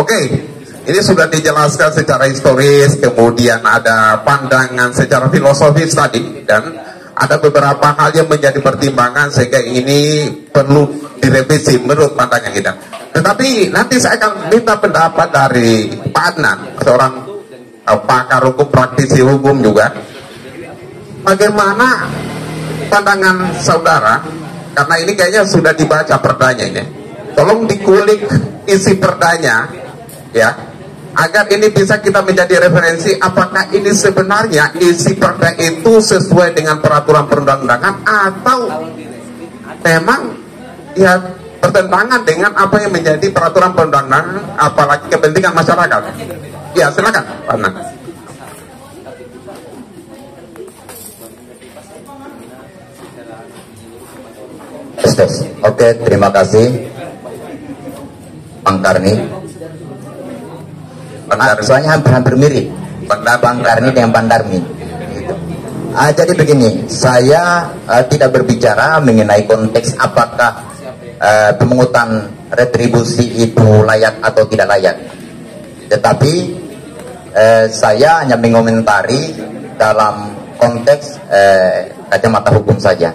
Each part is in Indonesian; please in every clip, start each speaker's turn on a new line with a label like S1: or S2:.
S1: Oke, ini sudah dijelaskan secara historis, kemudian ada pandangan secara filosofis tadi, dan ada beberapa hal yang menjadi pertimbangan sehingga ini perlu direvisi menurut pandangan kita. Tetapi nanti saya akan minta pendapat dari Pak Adnan, seorang pakar hukum, praktisi hukum juga. Bagaimana pandangan saudara, karena ini kayaknya sudah dibaca perdanya ini. Tolong dikulik isi perdanya, ya, agar ini bisa kita menjadi referensi apakah ini sebenarnya isi perda itu sesuai dengan peraturan perundang-undangan atau memang ya bertentangan dengan apa yang menjadi peraturan perundang-undangan, apalagi kepentingan masyarakat. Ya, silakan Pak Adnan.
S2: Oke, terima kasih Bang Karni. Soalnya hampir mirip Bang Karni dengan Bang Darmin gitu. Jadi begini, saya tidak berbicara mengenai konteks apakah pemungutan retribusi itu layak atau tidak layak, tetapi saya hanya mengomentari dalam konteks kacamata hukum saja.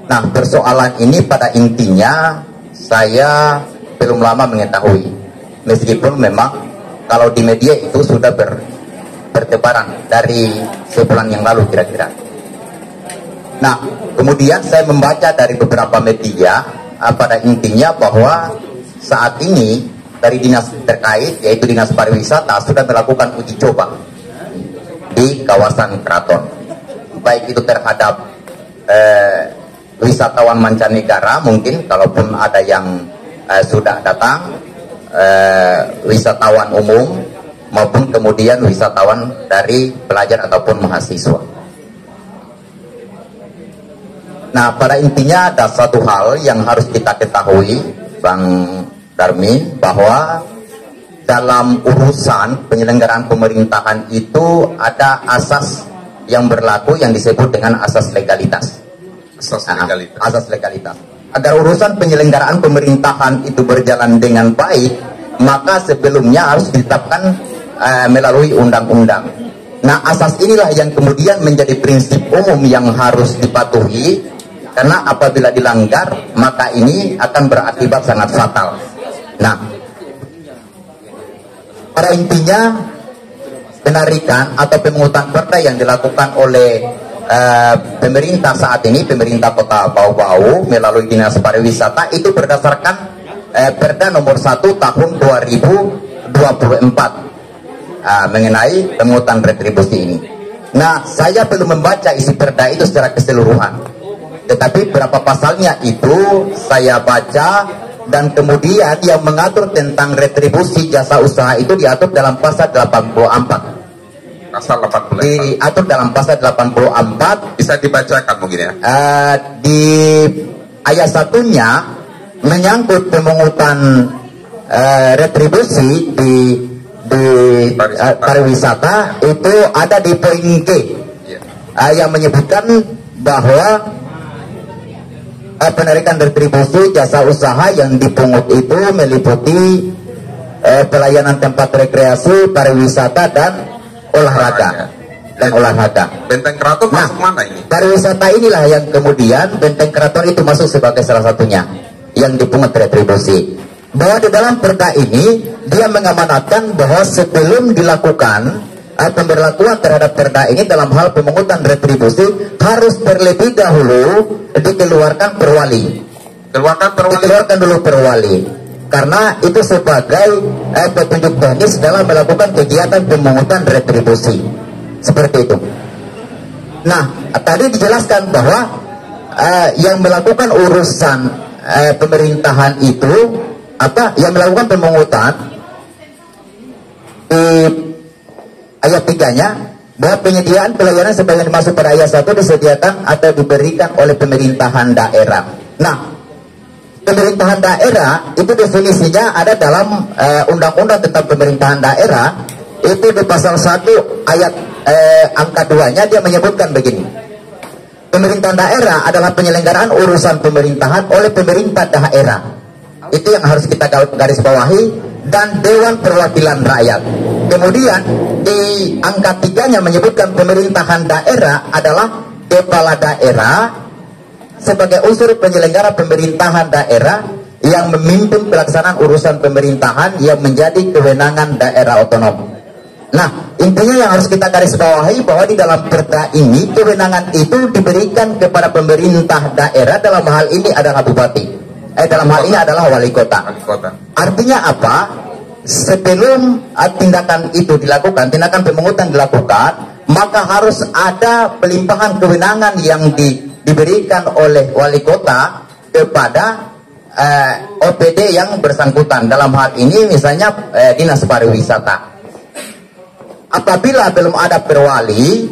S2: Nah, persoalan ini pada intinya saya belum lama mengetahui, meskipun memang kalau di media itu sudah bertebaran dari sebulan yang lalu kira-kira. Nah, kemudian saya membaca dari beberapa media pada intinya bahwa saat ini dari dinas terkait, yaitu Dinas Pariwisata, sudah melakukan uji coba di kawasan Keraton, baik itu terhadap wisatawan mancanegara, mungkin kalaupun ada yang sudah datang, wisatawan umum, maupun kemudian wisatawan dari pelajar ataupun mahasiswa. Nah, pada intinya ada satu hal yang harus kita ketahui, Bang Darmin, bahwa dalam urusan penyelenggaraan pemerintahan itu ada asas yang berlaku yang disebut dengan asas legalitas. Asas legalitas. Agar urusan penyelenggaraan pemerintahan itu berjalan dengan baik, maka sebelumnya harus ditetapkan melalui undang-undang. Nah, asas inilah yang kemudian menjadi prinsip umum yang harus dipatuhi, karena apabila dilanggar, maka ini akan berakibat sangat fatal. Nah, pada intinya penarikan atau pemungutan perda yang dilakukan oleh pemerintah saat ini, pemerintah Kota Bau-Bau melalui Dinas Pariwisata, itu berdasarkan Perda nomor 1 tahun 2024 mengenai pemungutan retribusi ini. Nah, saya belum membaca isi perda itu secara keseluruhan, tetapi berapa pasalnya itu saya baca, dan kemudian yang mengatur tentang retribusi jasa usaha itu diatur dalam pasal 84.
S1: Pasal 84.
S2: Diatur dalam pasal 84.
S1: Bisa dibacakan mungkin ya.
S2: Di ayat satunya menyangkut pemungutan retribusi di pariwisata itu ada di poin K, yang menyebutkan bahwa penarikan retribusi jasa usaha yang dipungut itu meliputi pelayanan tempat rekreasi, pariwisata dan olahraga.
S1: Benteng Keraton masuk mana ini?
S2: Pariwisata inilah yang kemudian Benteng Keraton itu masuk sebagai salah satunya yang dipungut retribusi. Bahwa di dalam perda ini dia mengamanatkan bahwa sebelum dilakukan pemberlakuan terhadap perda ini dalam hal pemungutan retribusi harus terlebih dahulu dikeluarkan perwali. Dikeluarkan dulu perwali. Karena itu sebagai petunjuk teknis dalam melakukan kegiatan pemungutan retribusi. Seperti itu. Nah, tadi dijelaskan bahwa yang melakukan urusan pemerintahan itu, yang melakukan pemungutan di ayat 3-nya, bahwa penyediaan pelayanan sebagaimana dimaksud pada ayat 1 disediakan atau diberikan oleh pemerintahan daerah. Nah, pemerintahan daerah itu definisinya ada dalam undang-undang tentang pemerintahan daerah, itu di pasal 1 ayat angka 2-nya dia menyebutkan begini. Pemerintahan daerah adalah penyelenggaraan urusan pemerintahan oleh pemerintah daerah. Itu yang harus kita garis bawahi, dan Dewan Perwakilan Rakyat. Kemudian di angka 3-nya menyebutkan pemerintahan daerah adalah kepala daerah sebagai unsur penyelenggara pemerintahan daerah yang memimpin pelaksanaan urusan pemerintahan yang menjadi kewenangan daerah otonom. Nah, intinya yang harus kita garis bawahi bahwa di dalam perda ini kewenangan itu diberikan kepada pemerintah daerah, dalam hal ini adalah bupati. Dalam hal ini adalah wali kota. Artinya apa? Sebelum tindakan itu dilakukan, tindakan pemungutan dilakukan, maka harus ada pelimpahan kewenangan yang diberikan oleh wali kota kepada OPD yang bersangkutan. Dalam hal ini misalnya Dinas Pariwisata. Apabila belum ada perwali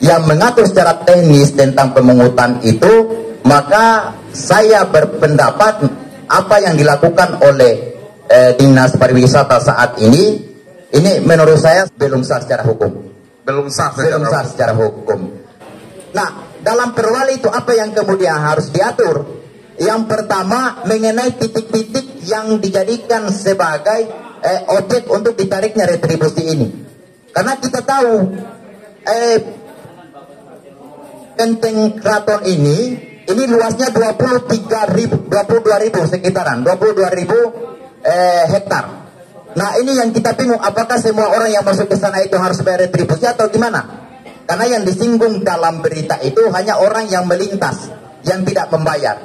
S2: yang mengatur secara teknis tentang pemungutan itu, maka saya berpendapat apa yang dilakukan oleh Dinas Pariwisata saat ini menurut saya belum sah secara hukum. Belum sah secara hukum. Nah, dalam perwali itu apa yang kemudian harus diatur? Yang pertama mengenai titik-titik yang dijadikan sebagai objek untuk ditariknya retribusi ini. Karena kita tahu Benteng Keraton ini luasnya 22.000 sekitaran 22.000 hektar. Nah, ini yang kita bingung, apakah semua orang yang masuk ke sana itu harus bayar retribusi atau gimana? Karena yang disinggung dalam berita itu hanya orang yang melintas, yang tidak membayar.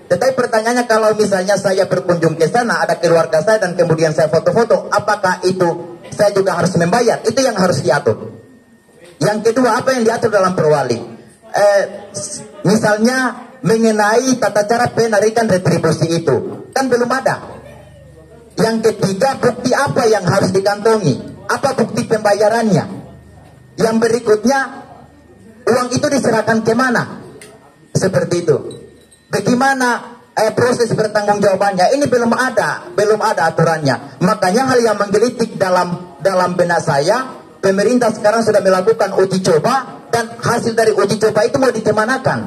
S2: Tetapi pertanyaannya, kalau misalnya saya berkunjung ke sana, ada keluarga saya dan kemudian saya foto-foto, apakah itu saya juga harus membayar? Itu yang harus diatur. Yang kedua, apa yang diatur dalam perwali? Misalnya mengenai tata cara penarikan retribusi itu, kan belum ada. Yang ketiga, bukti apa yang harus dikantongi? Apa bukti pembayarannya? Yang berikutnya, uang itu diserahkan kemana? Seperti itu. Bagaimana proses bertanggung-jawabannya? Ini belum ada aturannya. Makanya hal yang menggelitik dalam benak saya, pemerintah sekarang sudah melakukan uji coba, dan hasil dari uji coba itu mau dikemanakan?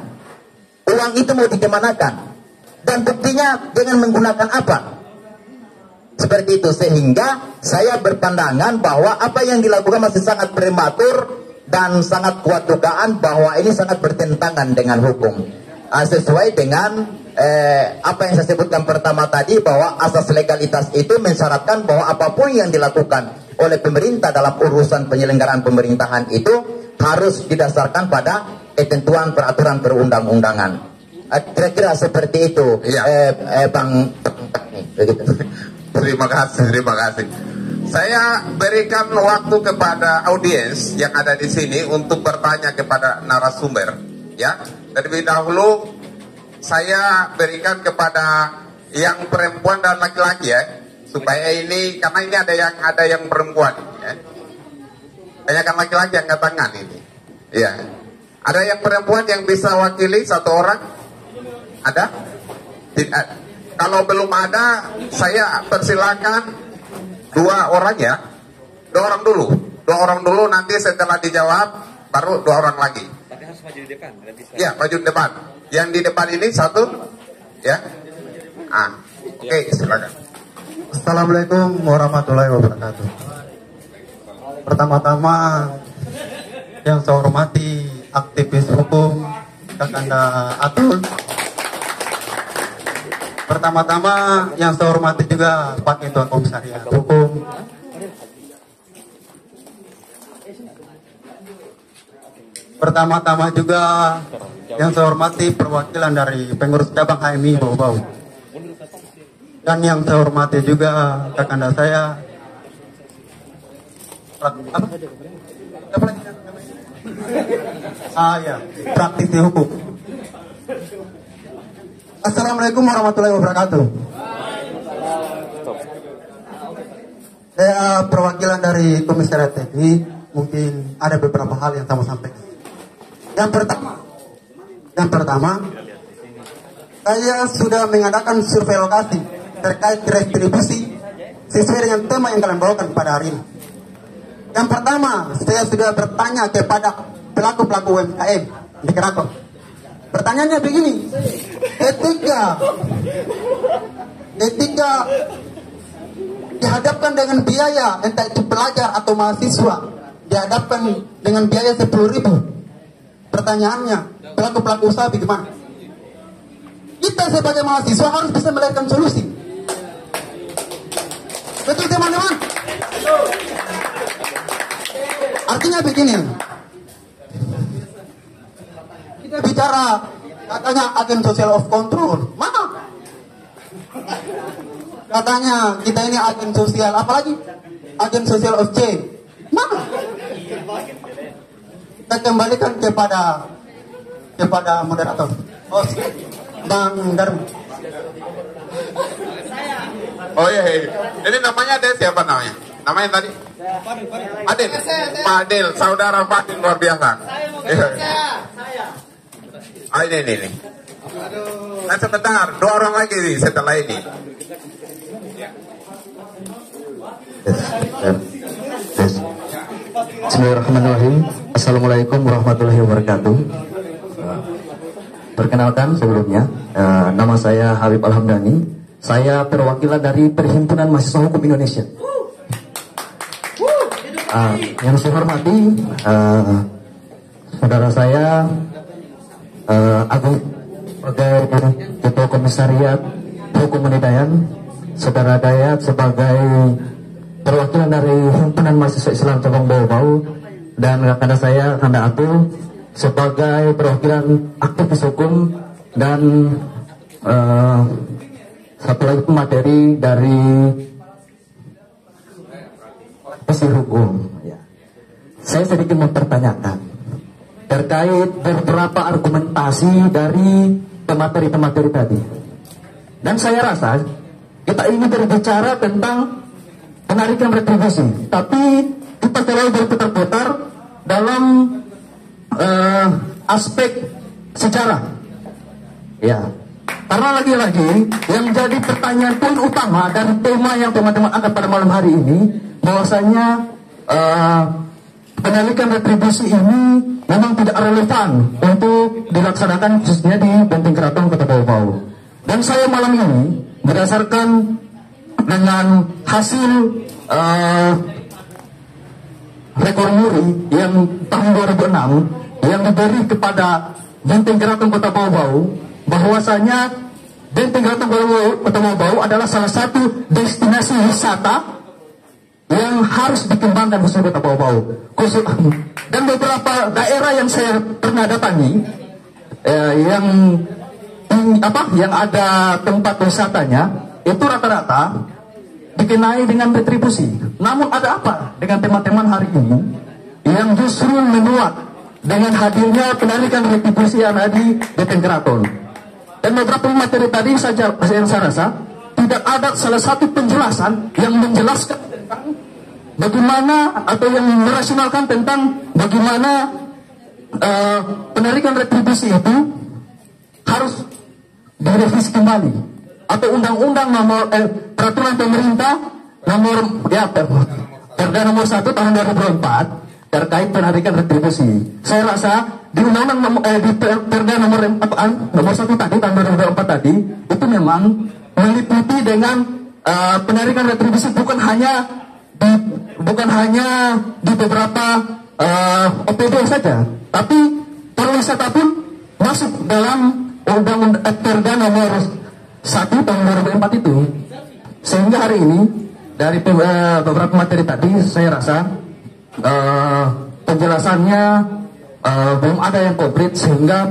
S2: Uang itu mau dikemanakan? Dan buktinya dengan menggunakan apa? Seperti itu, sehingga saya berpandangan bahwa apa yang dilakukan masih sangat prematur dan sangat kuat dugaan bahwa ini sangat bertentangan dengan hukum. Sesuai dengan apa yang saya sebutkan pertama tadi, bahwa asas legalitas itu mensyaratkan bahwa apapun yang dilakukan oleh pemerintah dalam urusan penyelenggaraan pemerintahan itu harus didasarkan pada ketentuan peraturan perundang-undangan. Kira-kira seperti itu, Bang. Begitu.
S1: Terima kasih. Saya berikan waktu kepada audiens yang ada di sini untuk bertanya kepada narasumber. Ya, terlebih dahulu saya berikan kepada yang perempuan dan laki-laki ya, supaya ini, karena ini ada yang perempuan. Ya. Banyak laki-laki yang angkat tangan ini. Ya, ada yang perempuan yang bisa wakili satu orang? Ada? Tidak. Kalau belum ada, saya persilakan 2 orang ya. 2 orang dulu, nanti setelah dijawab baru 2 orang lagi.
S3: Tapi harus maju di depan.
S1: Ya, maju di depan. Yang di depan ini 1, ya. Oke, silakan.
S4: Assalamualaikum warahmatullahi wabarakatuh. Pertama-tama yang saya hormati aktivis hukum Kakanda Atul. Pertama-tama yang saya hormati juga Pak Ketua Komisariat Hukum. Pertama-tama juga yang saya hormati perwakilan dari pengurus cabang HMI Bau-Bau. Dan yang saya hormati juga kakanda saya praktisi hukum. Assalamualaikum warahmatullahi wabarakatuh. Saya perwakilan dari Komisariat TNI, mungkin ada beberapa hal yang saya mau sampaikan. Yang pertama, saya sudah mengadakan survei lokasi terkait retribusi sesuai dengan tema yang kalian bawakan pada hari ini. Yang pertama, saya sudah bertanya kepada pelaku-pelaku UMKM di Keraton. Pertanyaannya begini, ketika dihadapkan dengan biaya, entah itu pelajar atau mahasiswa, dihadapkan dengan biaya 10.000. Pertanyaannya, pelaku-pelaku usaha bagaimana? Kita sebagai mahasiswa harus bisa melahirkan solusi. Betul teman-teman? Artinya begini, kita bicara katanya agen social of control, mana? Katanya kita ini agen sosial, apalagi agen social of change, mana? Kita kembalikan kepada moderator, host, Bang Darmi.
S1: Oh iya, iya. Ini namanya ada siapa namanya? Namanya tadi? Adil. Adil, saudara Fadil luar biasa. Ah, ini. Nah sebentar, 2 orang lagi nih setelah ini.
S3: Bismillahirrahmanirrahim. Assalamualaikum warahmatullahi wabarakatuh. Perkenalkan sebelumnya, nama saya Habib Alhamdani. Saya perwakilan dari Perhimpunan Mahasiswa Hukum Indonesia. Yang saya hormati saudara saya Agung sebagai Ketua Komisariat Hukum Unidayan, saudara Dayat sebagai perwakilan dari Himpunan Mahasiswa Islam Cabang Bau-Bau, dan rekan saya Handa Atul sebagai perwakilan aktivis hukum, dan satu lagi pemateri dari Pesir Hukum. Saya sedikit mempertanyakan terkait beberapa argumentasi dari pemateri-pemateri tadi. Dan saya rasa kita ini berbicara tentang penarikan retribusi, tapi kita selalu berputar-putar dalam aspek sejarah. Ya, karena lagi-lagi yang jadi pertanyaan poin utama dari tema yang teman-teman angkat pada malam hari ini, bahwasanya penarikan retribusi ini memang tidak relevan untuk dilaksanakan khususnya di Benteng Keraton Kota Bau-Bau. Dan saya malam ini berdasarkan dengan hasil rekor muri yang tahun 2006 yang diberi kepada Benteng Keraton Kota Bau-Bau, bahwasanya Benteng Keraton Kota Bau-Bau adalah salah satu destinasi wisata yang harus dikembangkan khusus Kota Bau-Bau. Dan beberapa daerah yang saya pernah datangi, yang ada tempat wisatanya itu rata-rata dikenai dengan retribusi. Namun ada apa dengan teman-teman hari ini yang justru menuat dengan hadirnya penarikan retribusi yang ada di Benteng Keraton? Dan beberapa materi tadi saja yang saya rasa tidak ada salah satu penjelasan yang menjelaskan tentang bagaimana, atau yang merasionalkan tentang bagaimana penarikan retribusi itu harus direvisi kembali, atau undang-undang nomor peraturan pemerintah nomor Perda nomor 1 tahun 2004 terkait penarikan retribusi. Saya rasa di undang-undang di Perda nomor 1 tadi tahun 2004 tadi itu memang meliputi dengan penarikan retribusi bukan hanya di beberapa OPD saja, tapi pariwisata pun masuk dalam undang-undang Perda nomor 1 tahun 2004 itu. Sehingga hari ini dari beberapa materi tadi saya rasa penjelasannya belum ada yang konkret, sehingga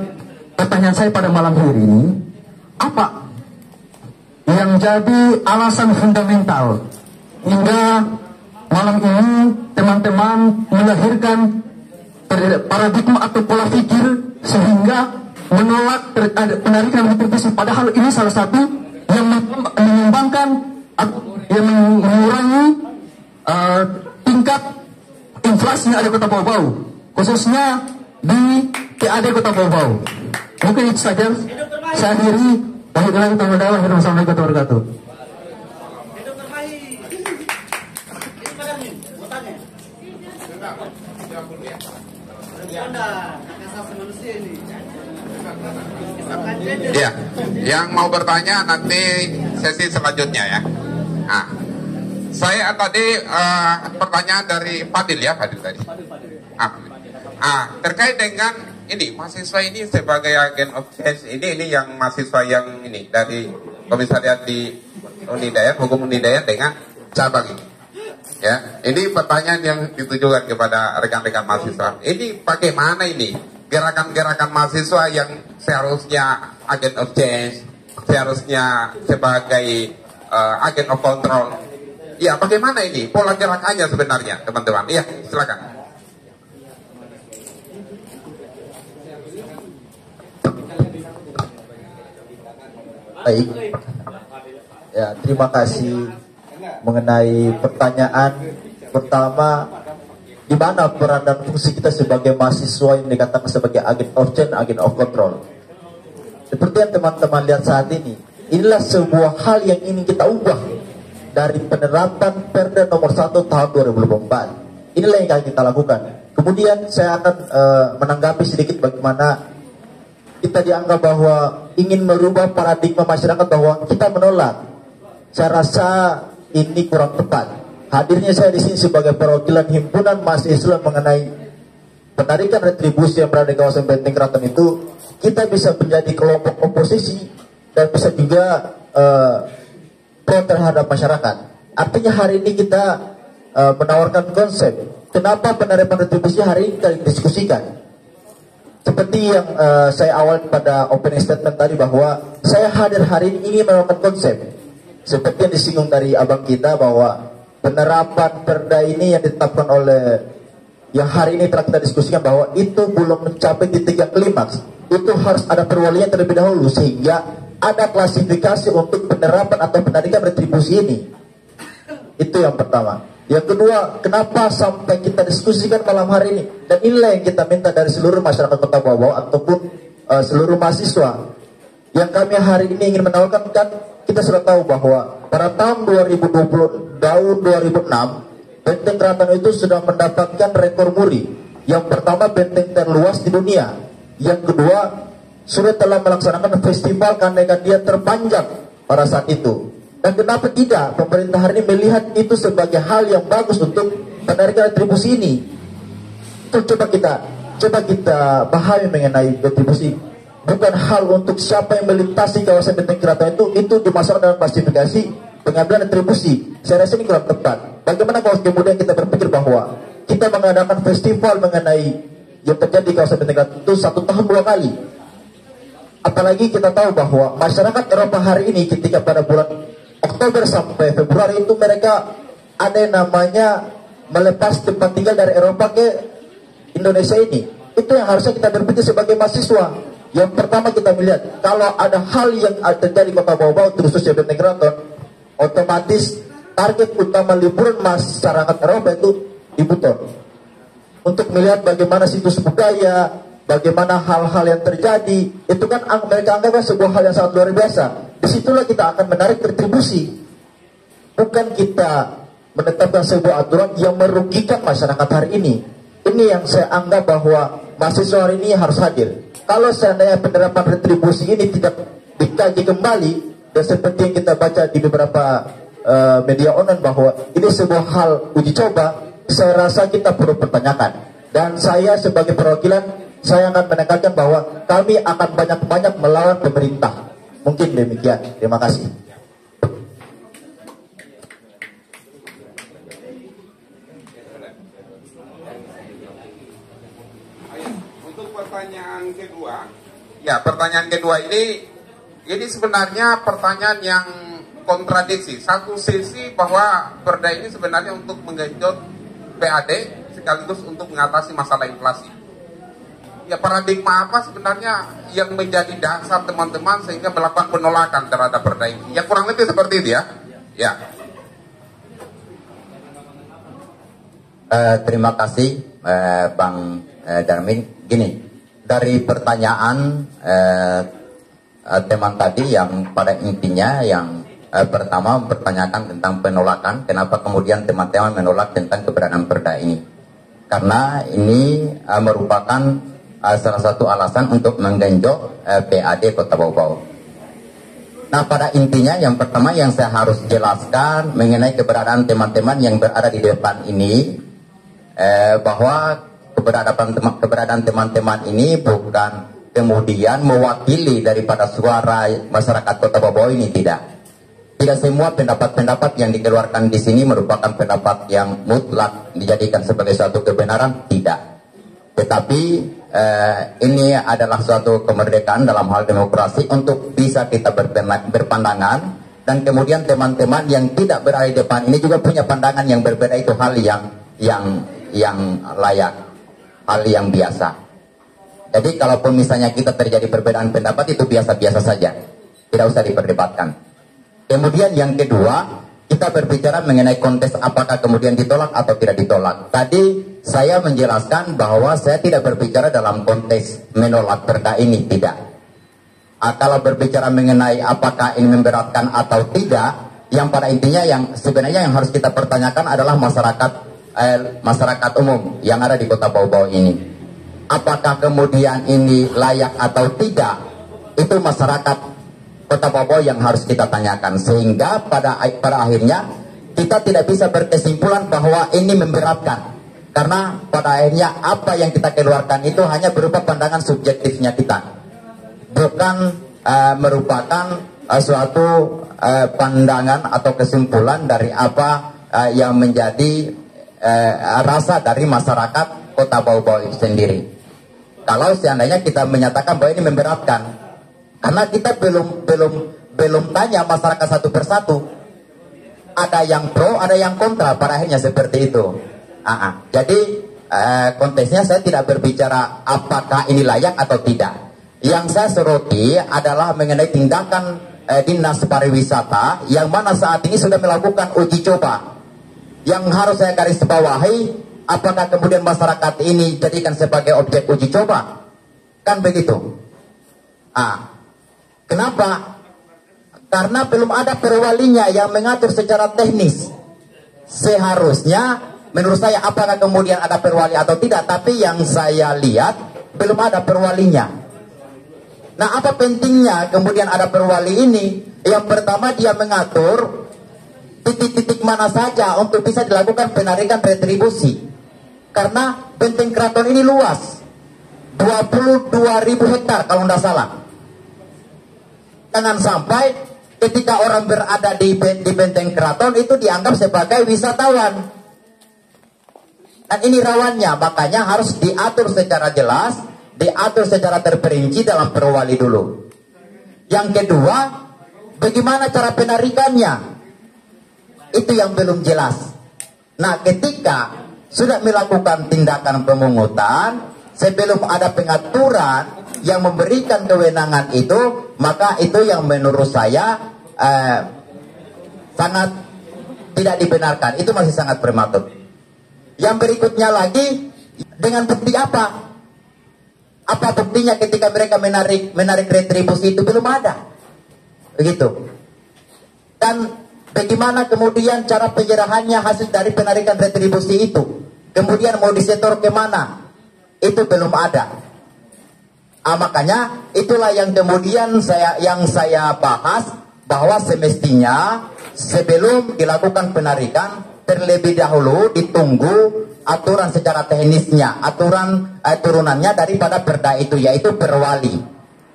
S3: pertanyaan saya pada malam hari ini, apa yang jadi alasan fundamental hingga malam ini teman-teman melahirkan paradigma atau pola pikir sehingga menolak penarikan retribusi, padahal ini salah satu yang mengembangkan, yang mengurangi tingkat inflasi yang ada di Kota Bau-Bau, khususnya di PAD Kota Bau-Bau. Mungkin itu saja. Saya akhiri. Assalamualaikum warahmatullahi wabarakatuh.
S1: Ya, yang mau bertanya nanti sesi selanjutnya ya. Nah, Saya tadi pertanyaan dari Fadil ya, Fadil tadi. Terkait dengan ini mahasiswa ini sebagai agen of change, ini yang mahasiswa yang ini dari komisariat di Unidayat, Hukum Unidayat dengan cabang ini. Ya, ini pertanyaan yang ditujukan kepada rekan-rekan mahasiswa. Ini bagaimana ini gerakan-gerakan mahasiswa yang seharusnya agen of change, seharusnya sebagai agen of control. Ya, bagaimana ini pola gerakannya sebenarnya, teman-teman? Iya, silakan.
S2: Baik. Ya, terima kasih mengenai pertanyaan pertama, di mana peran dan fungsi kita sebagai mahasiswa yang dikatakan sebagai agen of change, agen of control. Seperti yang teman-teman lihat saat ini, inilah sebuah hal yang ingin kita ubah dari penerapan Perda nomor 1 tahun 2024. Inilah yang akan kita lakukan. Kemudian saya akan menanggapi sedikit bagaimana kita dianggap bahwa ingin merubah paradigma masyarakat bahwa kita menolak. Saya rasa ini kurang tepat. Hadirnya saya di sini sebagai perwakilan himpunan mahasiswa mengenai penarikan retribusi yang berada di kawasan Benteng Keraton itu, kita bisa menjadi kelompok oposisi dan bisa juga pro terhadap masyarakat. Artinya hari ini kita menawarkan konsep kenapa penerimaan retribusi hari ini kita diskusikan. Seperti yang saya awal pada opening statement tadi, bahwa saya hadir hari ini ingin menawarkan konsep seperti yang disinggung dari abang kita, bahwa penerapan perda ini yang ditetapkan oleh yang hari ini telah kita diskusikan, bahwa itu belum mencapai titik yang klimaks. Itu harus ada perwalian terlebih dahulu sehingga ada klasifikasi untuk penerapan atau penarikan retribusi ini. Itu yang pertama. Yang kedua, kenapa sampai kita diskusikan malam hari ini? Dan inilah yang kita minta dari seluruh masyarakat Kota Bau-Bau ataupun seluruh mahasiswa. Yang kami hari ini ingin menawarkan, kan kita sudah tahu bahwa pada tahun 2020, tahun 2006, Benteng Keraton itu sudah mendapatkan rekor muri. Yang pertama, benteng terluas di dunia. Yang kedua, sudah telah melaksanakan festival Kandekan terpanjang pada saat itu. Dan kenapa tidak pemerintah hari ini melihat itu sebagai hal yang bagus untuk penarikan retribusi ini? Itu coba kita pahami mengenai retribusi. Bukan hal untuk siapa yang melintasi kawasan Benteng Keraton itu dimasukkan dalam klasifikasi pengambilan retribusi. Saya rasa ini kurang tepat. Bagaimana kalau kemudian kita berpikir bahwa kita mengadakan festival mengenai yang terjadi di kawasan Benteng Keraton itu 1 tahun 2 kali. Apalagi kita tahu bahwa masyarakat Eropa hari ini ketika pada bulan Oktober sampai Februari itu mereka ada yang namanya melepas tempat tinggal dari Eropa ke Indonesia ini. Itu yang harusnya kita berpikir sebagai mahasiswa. Yang pertama kita melihat, kalau ada hal yang terjadi di Kota Bau-Bau, khususnya Benteng Keraton, otomatis target utama liburan masyarakat Eropa itu di Buton. Untuk melihat bagaimana situs budaya, bagaimana hal-hal yang terjadi, itu kan mereka anggap sebuah hal yang sangat luar biasa. Disitulah kita akan menarik retribusi. Bukan kita menetapkan sebuah aturan yang merugikan masyarakat hari ini. Ini yang saya anggap bahwa mahasiswa hari ini harus hadir. Kalau seandainya penerapan retribusi ini tidak dikaji kembali, dan seperti yang kita baca di beberapa media online bahwa ini sebuah hal uji coba, saya rasa kita perlu pertanyakan. Dan saya sebagai perwakilan, saya akan menekankan bahwa kami akan banyak-banyak melawan pemerintah. Mungkin demikian. Terima kasih.
S1: Untuk pertanyaan kedua, ya pertanyaan kedua ini sebenarnya pertanyaan yang kontradiksi. Satu sisi bahwa perda ini sebenarnya untuk menggenjot PAD sekaligus untuk mengatasi masalah inflasi. Ya paradigma apa sebenarnya yang menjadi dasar teman-teman sehingga melakukan penolakan terhadap perda ini? Ya kurang lebih seperti itu ya. Ya.
S2: Terima kasih Bang Darmin. Gini, dari pertanyaan teman tadi yang pada intinya yang pertama mempertanyakan tentang penolakan, kenapa kemudian teman-teman menolak tentang keberadaan perda ini? Karena ini merupakan salah satu alasan untuk menggenjot PAD Kota Bau-Bau. Nah, pada intinya yang pertama yang saya harus jelaskan mengenai keberadaan teman-teman yang berada di depan ini, bahwa keberadaan teman-teman ini bukan kemudian mewakili daripada suara masyarakat Kota Bau ini, tidak. Tidak semua pendapat-pendapat yang dikeluarkan di sini merupakan pendapat yang mutlak dijadikan sebagai suatu kebenaran, tidak. Tetapi ini adalah suatu kemerdekaan dalam hal demokrasi untuk bisa kita berpandangan, dan kemudian teman-teman yang tidak berada di depan ini juga punya pandangan yang berbeda. Itu hal yang layak, hal yang biasa. Jadi kalaupun misalnya kita terjadi perbedaan pendapat, itu biasa-biasa saja, tidak usah diperdebatkan. Kemudian yang kedua, kita berbicara mengenai konteks apakah kemudian ditolak atau tidak ditolak. Tadi saya menjelaskan bahwa saya tidak berbicara dalam konteks menolak perda ini, tidak. Kalau berbicara mengenai apakah ini memberatkan atau tidak, yang pada intinya yang sebenarnya yang harus kita pertanyakan adalah masyarakat umum yang ada di Kota Bau-Bau ini. Apakah kemudian ini layak atau tidak, itu masyarakat Kota Bau-Bau yang harus kita tanyakan, sehingga pada akhirnya kita tidak bisa berkesimpulan bahwa ini memberatkan, karena pada akhirnya apa yang kita keluarkan itu hanya berupa pandangan subjektifnya kita, bukan merupakan suatu pandangan atau kesimpulan dari apa yang menjadi rasa dari masyarakat Kota Bau-Bau itu sendiri. Kalau seandainya kita menyatakan bahwa ini memberatkan, karena kita belum tanya masyarakat satu persatu, ada yang pro, ada yang kontra, pada akhirnya seperti itu. Jadi konteksnya saya tidak berbicara apakah ini layak atau tidak. Yang saya soroti adalah mengenai tindakan Dinas Pariwisata yang mana saat ini sudah melakukan uji coba. Yang harus saya garis bawahi, apakah kemudian masyarakat ini jadikan sebagai objek uji coba? Kan begitu. Kenapa? Karena belum ada perwalinya yang mengatur secara teknis. Seharusnya menurut saya apakah kemudian ada perwali atau tidak, tapi yang saya lihat belum ada perwalinya. Nah, apa pentingnya kemudian ada perwali ini? Yang pertama, dia mengatur titik-titik mana saja untuk bisa dilakukan penarikan retribusi. Karena Benteng Keraton ini luas, 22.000 hektar kalau tidak salah. Jangan sampai ketika orang berada di Benteng Keraton itu dianggap sebagai wisatawan. Dan ini rawannya, makanya harus diatur secara jelas, diatur secara terperinci dalam perwali dulu. Yang kedua, bagaimana cara penarikannya? Itu yang belum jelas. Nah, ketika sudah melakukan tindakan pemungutan, sebelum ada pengaturan yang memberikan kewenangan itu, maka itu yang menurut saya sangat tidak dibenarkan. Itu masih sangat prematur. Yang berikutnya lagi, dengan bukti apa? Apa buktinya ketika mereka menarik retribusi itu? Belum ada. Begitu. Dan bagaimana kemudian cara penyerahannya hasil dari penarikan retribusi itu? Kemudian mau disetor kemana? Itu belum ada. Makanya itulah yang kemudian saya bahas, bahwa semestinya sebelum dilakukan penarikan terlebih dahulu ditunggu aturan secara teknisnya, aturan turunannya daripada perda itu, yaitu perwali.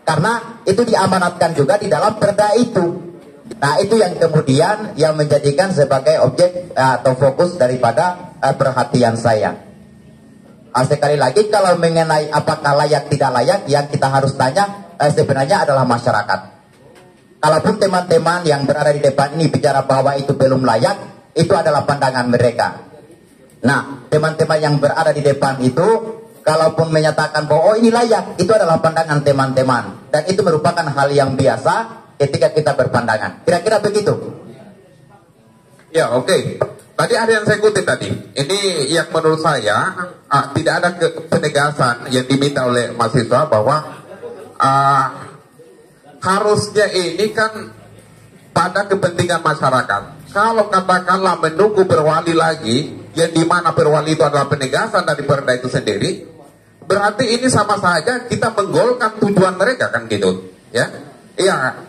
S2: Karena itu diamanatkan juga di dalam perda itu. Nah, itu yang kemudian yang menjadikan sebagai objek atau fokus daripada perhatian saya. Sekali lagi, kalau mengenai apakah layak tidak layak, yang kita harus tanya sebenarnya adalah masyarakat. Kalaupun teman-teman yang berada di depan ini bicara bahwa itu belum layak, itu adalah pandangan mereka. Nah, teman-teman yang berada di depan itu, kalaupun menyatakan bahwa ini layak, itu adalah pandangan teman-teman. Dan itu merupakan hal yang biasa ketika kita berpandangan. Kira-kira begitu?
S1: Ya, oke. Tadi ada yang saya kutip tadi. Ini yang menurut saya tidak ada penegasan yang diminta oleh mahasiswa bahwa harusnya ini kan pada kepentingan masyarakat. Kalau katakanlah menunggu perwali lagi, yang dimana perwali itu adalah penegasan dari perda itu sendiri, berarti ini sama saja kita menggolkan tujuan mereka, kan gitu, ya? Iya.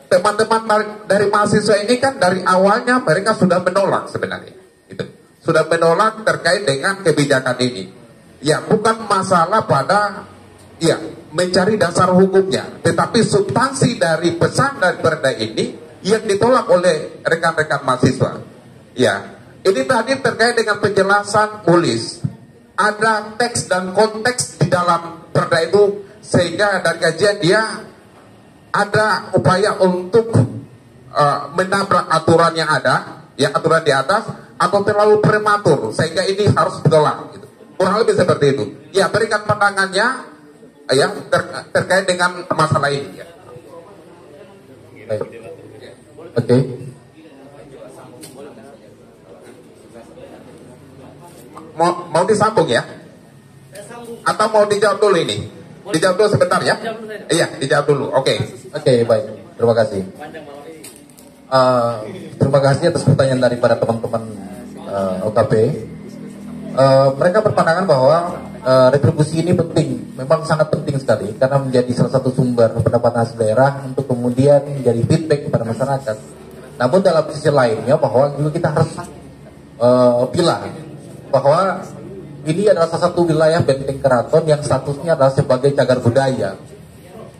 S1: teman-teman dari mahasiswa ini kan dari awalnya mereka sudah menolak sebenarnya, gitu. Sudah menolak terkait dengan kebijakan ini. Ya, bukan masalah pada ya mencari dasar hukumnya, tetapi substansi dari pesan dari perda ini yang ditolak oleh rekan-rekan mahasiswa. Ya, ini tadi terkait dengan penjelasan tulis. Ada teks dan konteks di dalam perda itu, sehingga dari kajian dia ada upaya untuk menabrak aturan yang ada, ya aturan di atas, atau terlalu prematur, sehingga ini harus ditolak. Gitu. Kurang lebih seperti itu. Ya, berikan pandangannya ya terkait dengan masalah ini. Ya.
S3: Oke.
S1: Mau disambung ya? Atau mau dijawab dulu ini? Dijawab dulu sebentar ya? Iya, dijawab dulu. Oke,
S3: Baik. Terima kasih. Terima kasih atas pertanyaan daripada teman-teman OKP. Mereka berpandangan bahwa retribusi ini penting, memang sangat penting sekali, karena menjadi salah satu sumber pendapatan khas daerah untuk kemudian menjadi feedback kepada masyarakat. Namun dalam sisi lainnya bahwa juga kita harus bilang bahwa ini adalah salah satu wilayah Benteng Keraton yang statusnya adalah sebagai cagar budaya.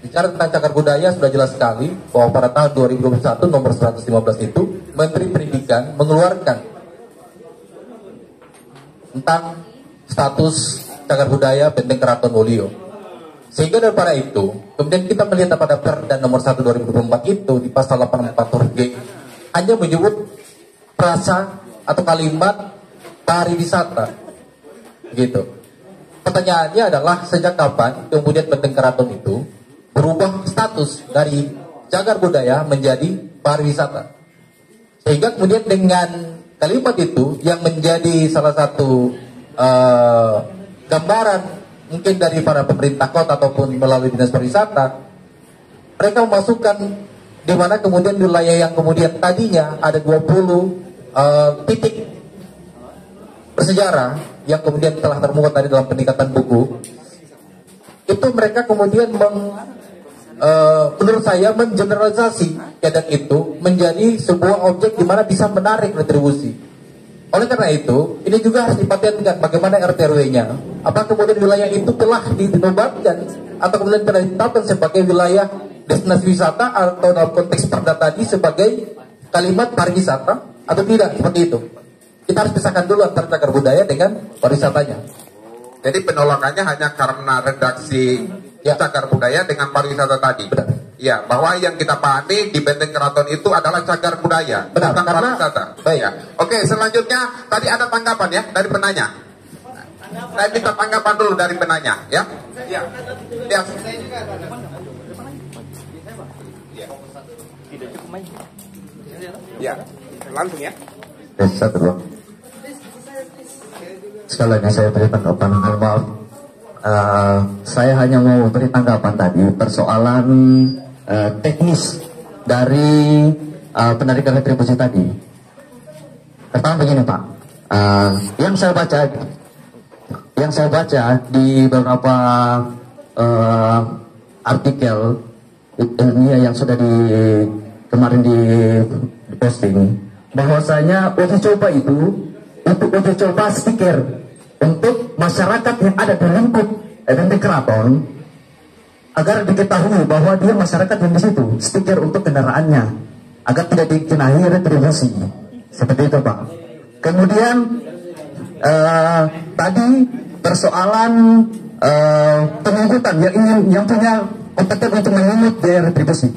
S3: Bicara tentang cagar budaya sudah jelas sekali bahwa pada tahun 2021 nomor 115 itu Menteri Pendidikan mengeluarkan tentang status cagar budaya Benteng Keraton Wolio. Sehingga daripada itu, kemudian kita melihat pada Perda nomor 1 2024 itu di pasal 84 huruf G hanya menyebut frasa atau kalimat pariwisata, gitu. Pertanyaannya adalah sejak kapan kemudian Benteng Keraton itu berubah status dari cagar budaya menjadi pariwisata? Sehingga kemudian dengan kalimat itu yang menjadi salah satu gambaran mungkin dari para pemerintah kota ataupun melalui dinas pariwisata, mereka memasukkan di mana kemudian wilayah yang kemudian tadinya ada 20 titik bersejarah yang kemudian telah termuat tadi dalam peningkatan buku, itu mereka kemudian menurut saya mengeneralisasi keadaan itu menjadi sebuah objek di mana bisa menarik retribusi. Oleh karena itu, ini juga harus diperhatikan bagaimana RT/RW-nya. Apakah kemudian wilayah itu telah dinobatkan atau kemudian telah ditetapkan sebagai wilayah destinasi wisata atau dalam konteks perda tadi sebagai kalimat pariwisata atau tidak, seperti itu. Kita harus pisahkan dulu antara cagar budaya dengan pariwisatanya.
S1: Jadi penolakannya hanya karena redaksi cagar budaya dengan pariwisata tadi.
S3: Benar.
S1: Ya, bahwa yang kita pahami di Benteng Keraton itu adalah cagar budaya,
S3: benar,
S1: bukan
S3: karena
S1: pariwisata.
S3: baik.
S1: Ya. Oke, selanjutnya tadi ada tanggapan ya dari penanya. Saya minta tanggapan dulu dari penanya, ya. Ya. Ya. Ya. Langsung ya.
S2: Satu dong. Sekali lagi saya beri tanggapan, maaf. Saya hanya mau beri tanggapan tadi persoalan teknis dari penarikan retribusi tadi. Pertama begini Pak, yang saya baca di beberapa artikel ini yang sudah kemarin di posting, bahwasanya uji coba itu untuk uji coba stiker untuk masyarakat yang ada di lingkup Benteng Keraton, agar diketahui bahwa dia masyarakat yang di situ, stiker untuk kendaraannya agar tidak dikenai retribusi, seperti itu Pak. Kemudian tadi persoalan pengangkutan yang punya kompeten untuk mengungut biaya retribusi,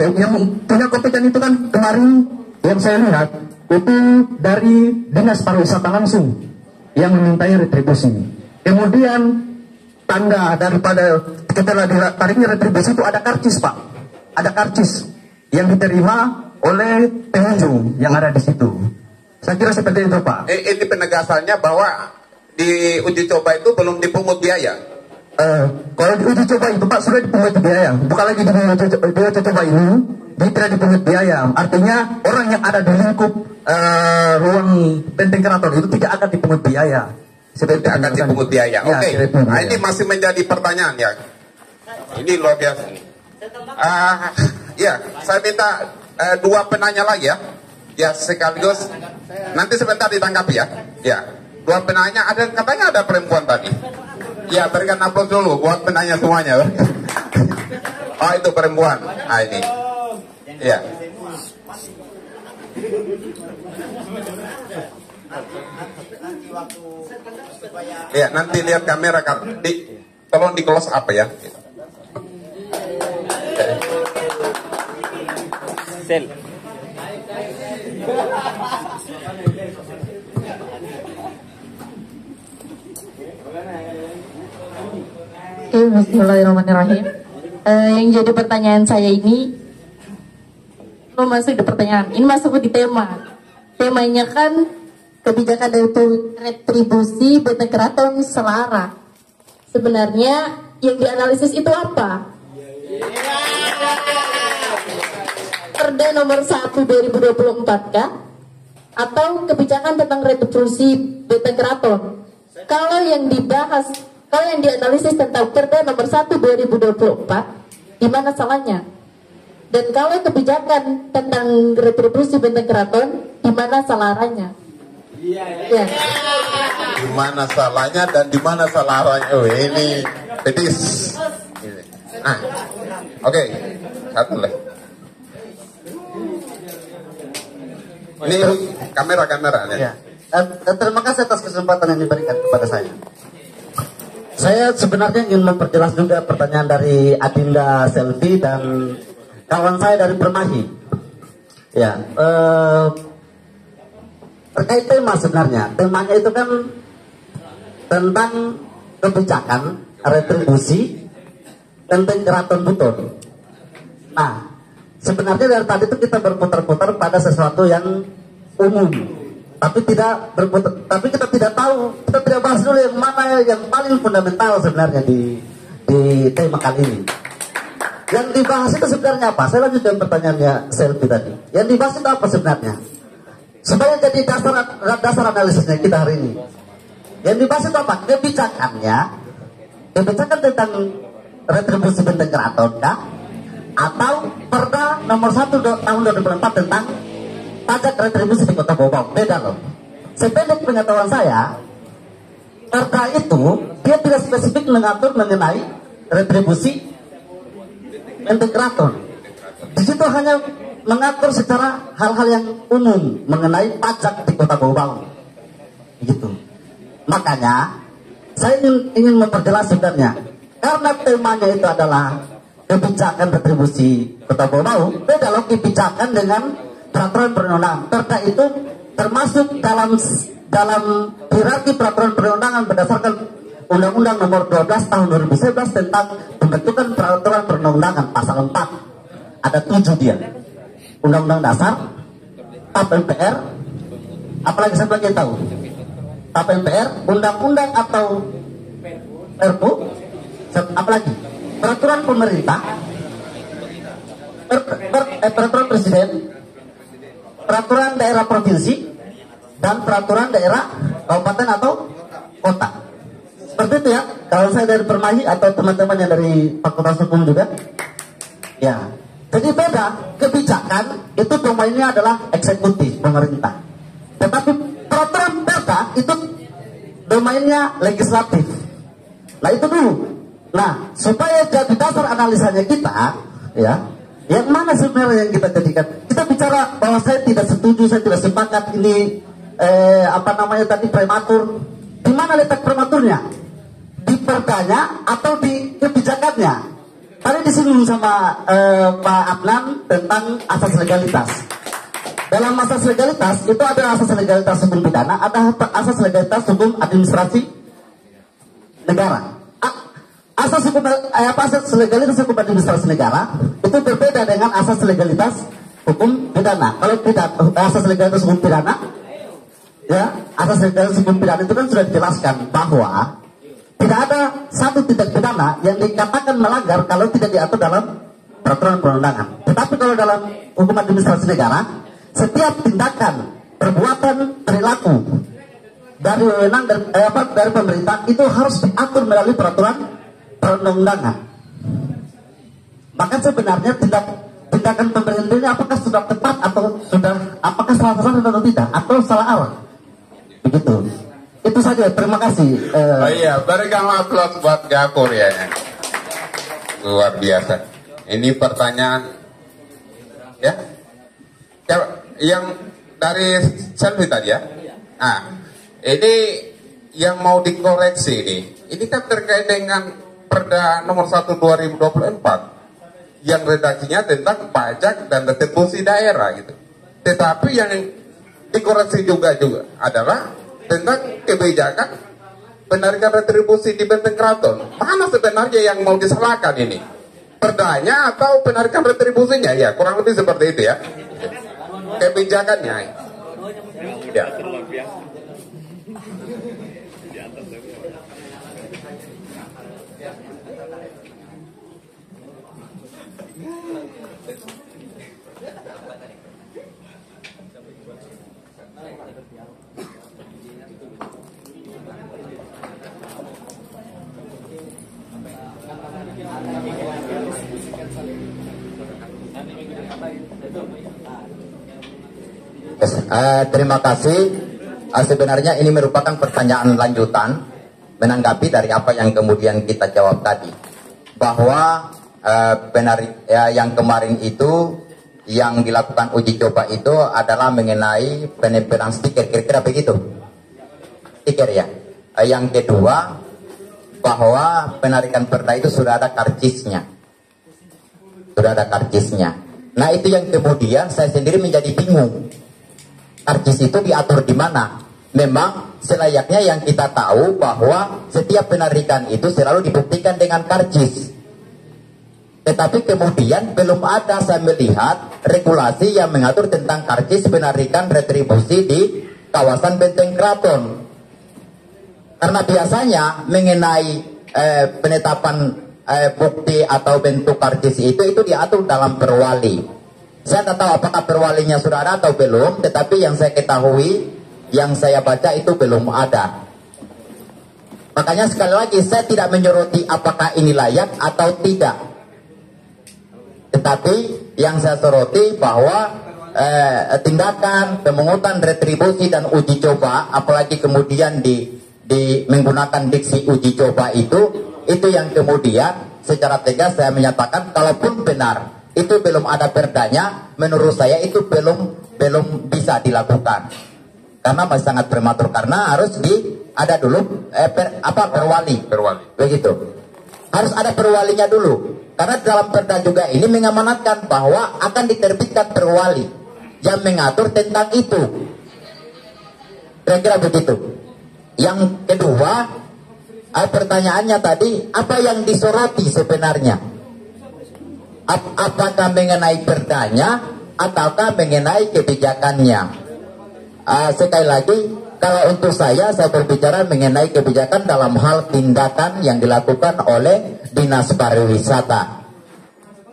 S2: yang punya kompeten itu kan kemarin yang saya lihat itu dari dinas pariwisata langsung yang memintai retribusi. Kemudian tanda daripada setelah ditariknya retribusi itu ada karcis Pak, ada karcis yang diterima oleh pengunjung yang ada di situ. Saya kira seperti itu Pak.
S1: Ini penegasannya bahwa di uji coba itu belum dipungut biaya.
S2: Kalau di uji coba itu Pak sudah dipungut biaya, bukan lagi di uji coba ini dia tidak dipungut biaya. Artinya orang yang ada di lingkup ruang Benteng Keraton itu tidak akan dipungut biaya.
S1: Tidak akan dipungut biaya.
S2: Ya,
S1: Oke. Nah, ini masih menjadi pertanyaan ya. Ini luar biasa nih. Ya, saya minta dua penanya lagi ya. Ya, sekaligus nanti sebentar ditanggapi ya. Ya, dua penanya, ada katanya ada perempuan tadi. Ya, berikan aplaus dulu buat penanya semuanya. Oh, itu perempuan. Ah, ini. Ya. Ya, nanti lihat kamera kan. Tolong di close up ya.
S5: Sel.
S6: Bismillahirrahmanirrahim. Yang jadi pertanyaan saya ini belum masuk di pertanyaan. Ini masuk di tema. Temanya kan kebijakan dari retribusi benteng keraton selara. Sebenarnya yang dianalisis itu apa? Perda nomor 1 2024 kah? Atau kebijakan tentang retribusi benteng keraton? Kalau yang dibahas, kalau yang dianalisis tentang Perda nomor 1 2024, di mana salahnya? Dan kalau kebijakan tentang retribusi benteng keraton, di mana salaranya? Ya.
S1: Di mana salahnya dan di mana salaranya? Oh, ini pedis. Nah, oke, satu lagi. Ini kamera.
S7: Ya. Terima kasih atas kesempatan yang diberikan kepada saya. Saya sebenarnya ingin memperjelas juga pertanyaan dari Adinda Selvi dan kawan saya dari Permahi. Ya, terkait tema sebenarnya, temanya itu kan tentang kebijakan retribusi tentang keraton Buton. Nah, sebenarnya dari tadi itu kita berputar-putar pada sesuatu yang umum, tapi kita tidak tahu, kita tidak bahas dulu yang mana yang paling fundamental sebenarnya di tema kali ini. Yang dibahas itu sebenarnya apa? Saya lanjutkan pertanyaannya Selvi tadi. Yang dibahas itu apa sebenarnya? Supaya jadi dasar analisisnya kita hari ini. Yang dibahas itu apa? Kebijakan tentang retribusi benteng keraton kah? Atau Perda nomor 1 tahun 2004 tentang pajak retribusi di Kota Bau. Beda loh. Sependek pengetahuan saya, Perda itu dia tidak spesifik mengatur mengenai retribusi benteng keraton. Di situ hanya mengatur secara hal-hal yang umum mengenai pajak di Kota Bau. Gitu. Makanya saya ingin memperjelas sebenarnya, karena temanya itu adalah kebijakan retribusi Kota Bau, beda loh kebijakan dengan peraturan perundang-undangan. Perda itu termasuk dalam hierarki peraturan perundang-undangan berdasarkan Undang-Undang Nomor 12 Tahun 2011 tentang pembentukan peraturan perundang-undangan pasal 4. Ada 7 dia. Undang-Undang Dasar, TAP MPR, apalagi saya bagian tahu. TAP MPR, Undang-Undang atau Perpu, apalagi peraturan pemerintah, peraturan presiden, peraturan daerah provinsi, dan peraturan daerah kabupaten atau kota. Seperti itu ya. Kalau saya dari Permahi atau teman-teman yang dari Fakultas Hukum juga, ya. Jadi beda, kebijakan itu domainnya adalah eksekutif pemerintah. Tetapi peraturan perda itu domainnya legislatif. Nah itu dulu. Nah supaya jadi dasar analisanya kita, ya, yang mana sebenarnya yang kita jadikan? Kita bicara bahwa saya tidak setuju, saya tidak sepakat ini tadi prematur. Di mana letak prematurnya? Di perdanya atau di kebijakannya? Tadi disinggung sama Pak Adnan tentang asas legalitas. Dalam asas legalitas itu ada asas legalitas hukum pidana, ada asas legalitas hukum administrasi negara. Asas legalitas hukum administrasi negara itu berbeda dengan asas legalitas hukum pidana. Kalau tidak asas legalitas hukum pidana, ya asas legalitas hukum pidana itu kan sudah dijelaskan bahwa tidak ada satu tindak pidana yang dikatakan melanggar kalau tidak diatur dalam peraturan perundangan. Tetapi kalau dalam hukum administrasi negara, setiap tindakan, perbuatan, perilaku dari wewenang dari pemerintah itu harus diatur melalui peraturan perundang-undangan. Maka sebenarnya tindak kebijakan pemerintah ini apakah sudah tepat atau apakah salah sasaran atau tidak, atau salah arah. Begitu. Itu saja, terima kasih.
S1: Oh iya, berikan aplaus buat Gapur ya. Luar biasa. Ini pertanyaan ya. Yang dari Selvi tadi ya. Nah, ini yang mau dikoreksi ini. Ini kan terkait dengan Perda nomor 1 2024 yang redaksinya tentang pajak dan retribusi daerah gitu. Tetapi yang dikoreksi juga adalah tentang kebijakan penarikan retribusi di Benteng Keraton. Mana sebenarnya yang mau disalahkan ini? Perdanya atau penarikan retribusinya? Ya, kurang lebih seperti itu ya. Kebijakannya. Ya.
S2: Terima kasih. Sebenarnya ini merupakan pertanyaan lanjutan menanggapi dari apa yang kemudian kita jawab tadi, bahwa yang kemarin itu yang dilakukan uji coba itu adalah mengenai penempelan stiker, kira-kira begitu, stiker ya. Yang kedua, bahwa penarikan perda itu sudah ada karcisnya, Nah itu yang kemudian saya sendiri menjadi bingung. Karcis itu diatur di mana? Memang selayaknya yang kita tahu bahwa setiap penarikan itu selalu dibuktikan dengan karcis. Tetapi kemudian belum ada saya melihat regulasi yang mengatur tentang karcis penarikan retribusi di kawasan Benteng Keraton. Karena biasanya mengenai penetapan bukti atau bentuk karcis itu diatur dalam perwali. Saya tidak tahu apakah perwalinya sudah ada atau belum, tetapi yang saya ketahui, yang saya baca itu belum ada. Makanya sekali lagi saya tidak menyoroti apakah ini layak atau tidak. Tetapi yang saya soroti bahwa tindakan pemungutan retribusi dan uji coba, apalagi kemudian menggunakan diksi uji coba itu yang kemudian secara tegas saya menyatakan kalaupun benar itu belum ada perdanya, menurut saya itu belum bisa dilakukan karena masih sangat prematur, karena harus ada dulu perwali begitu, harus ada perwalinya dulu, karena dalam perda juga ini mengamanatkan bahwa akan diterbitkan perwali yang mengatur tentang itu, kira-kira begitu. Yang kedua, pertanyaannya tadi apa yang disoroti sebenarnya? Apakah mengenai perdanya ataukah mengenai kebijakannya? Sekali lagi, kalau untuk saya berbicara mengenai kebijakan dalam hal tindakan yang dilakukan oleh Dinas Pariwisata.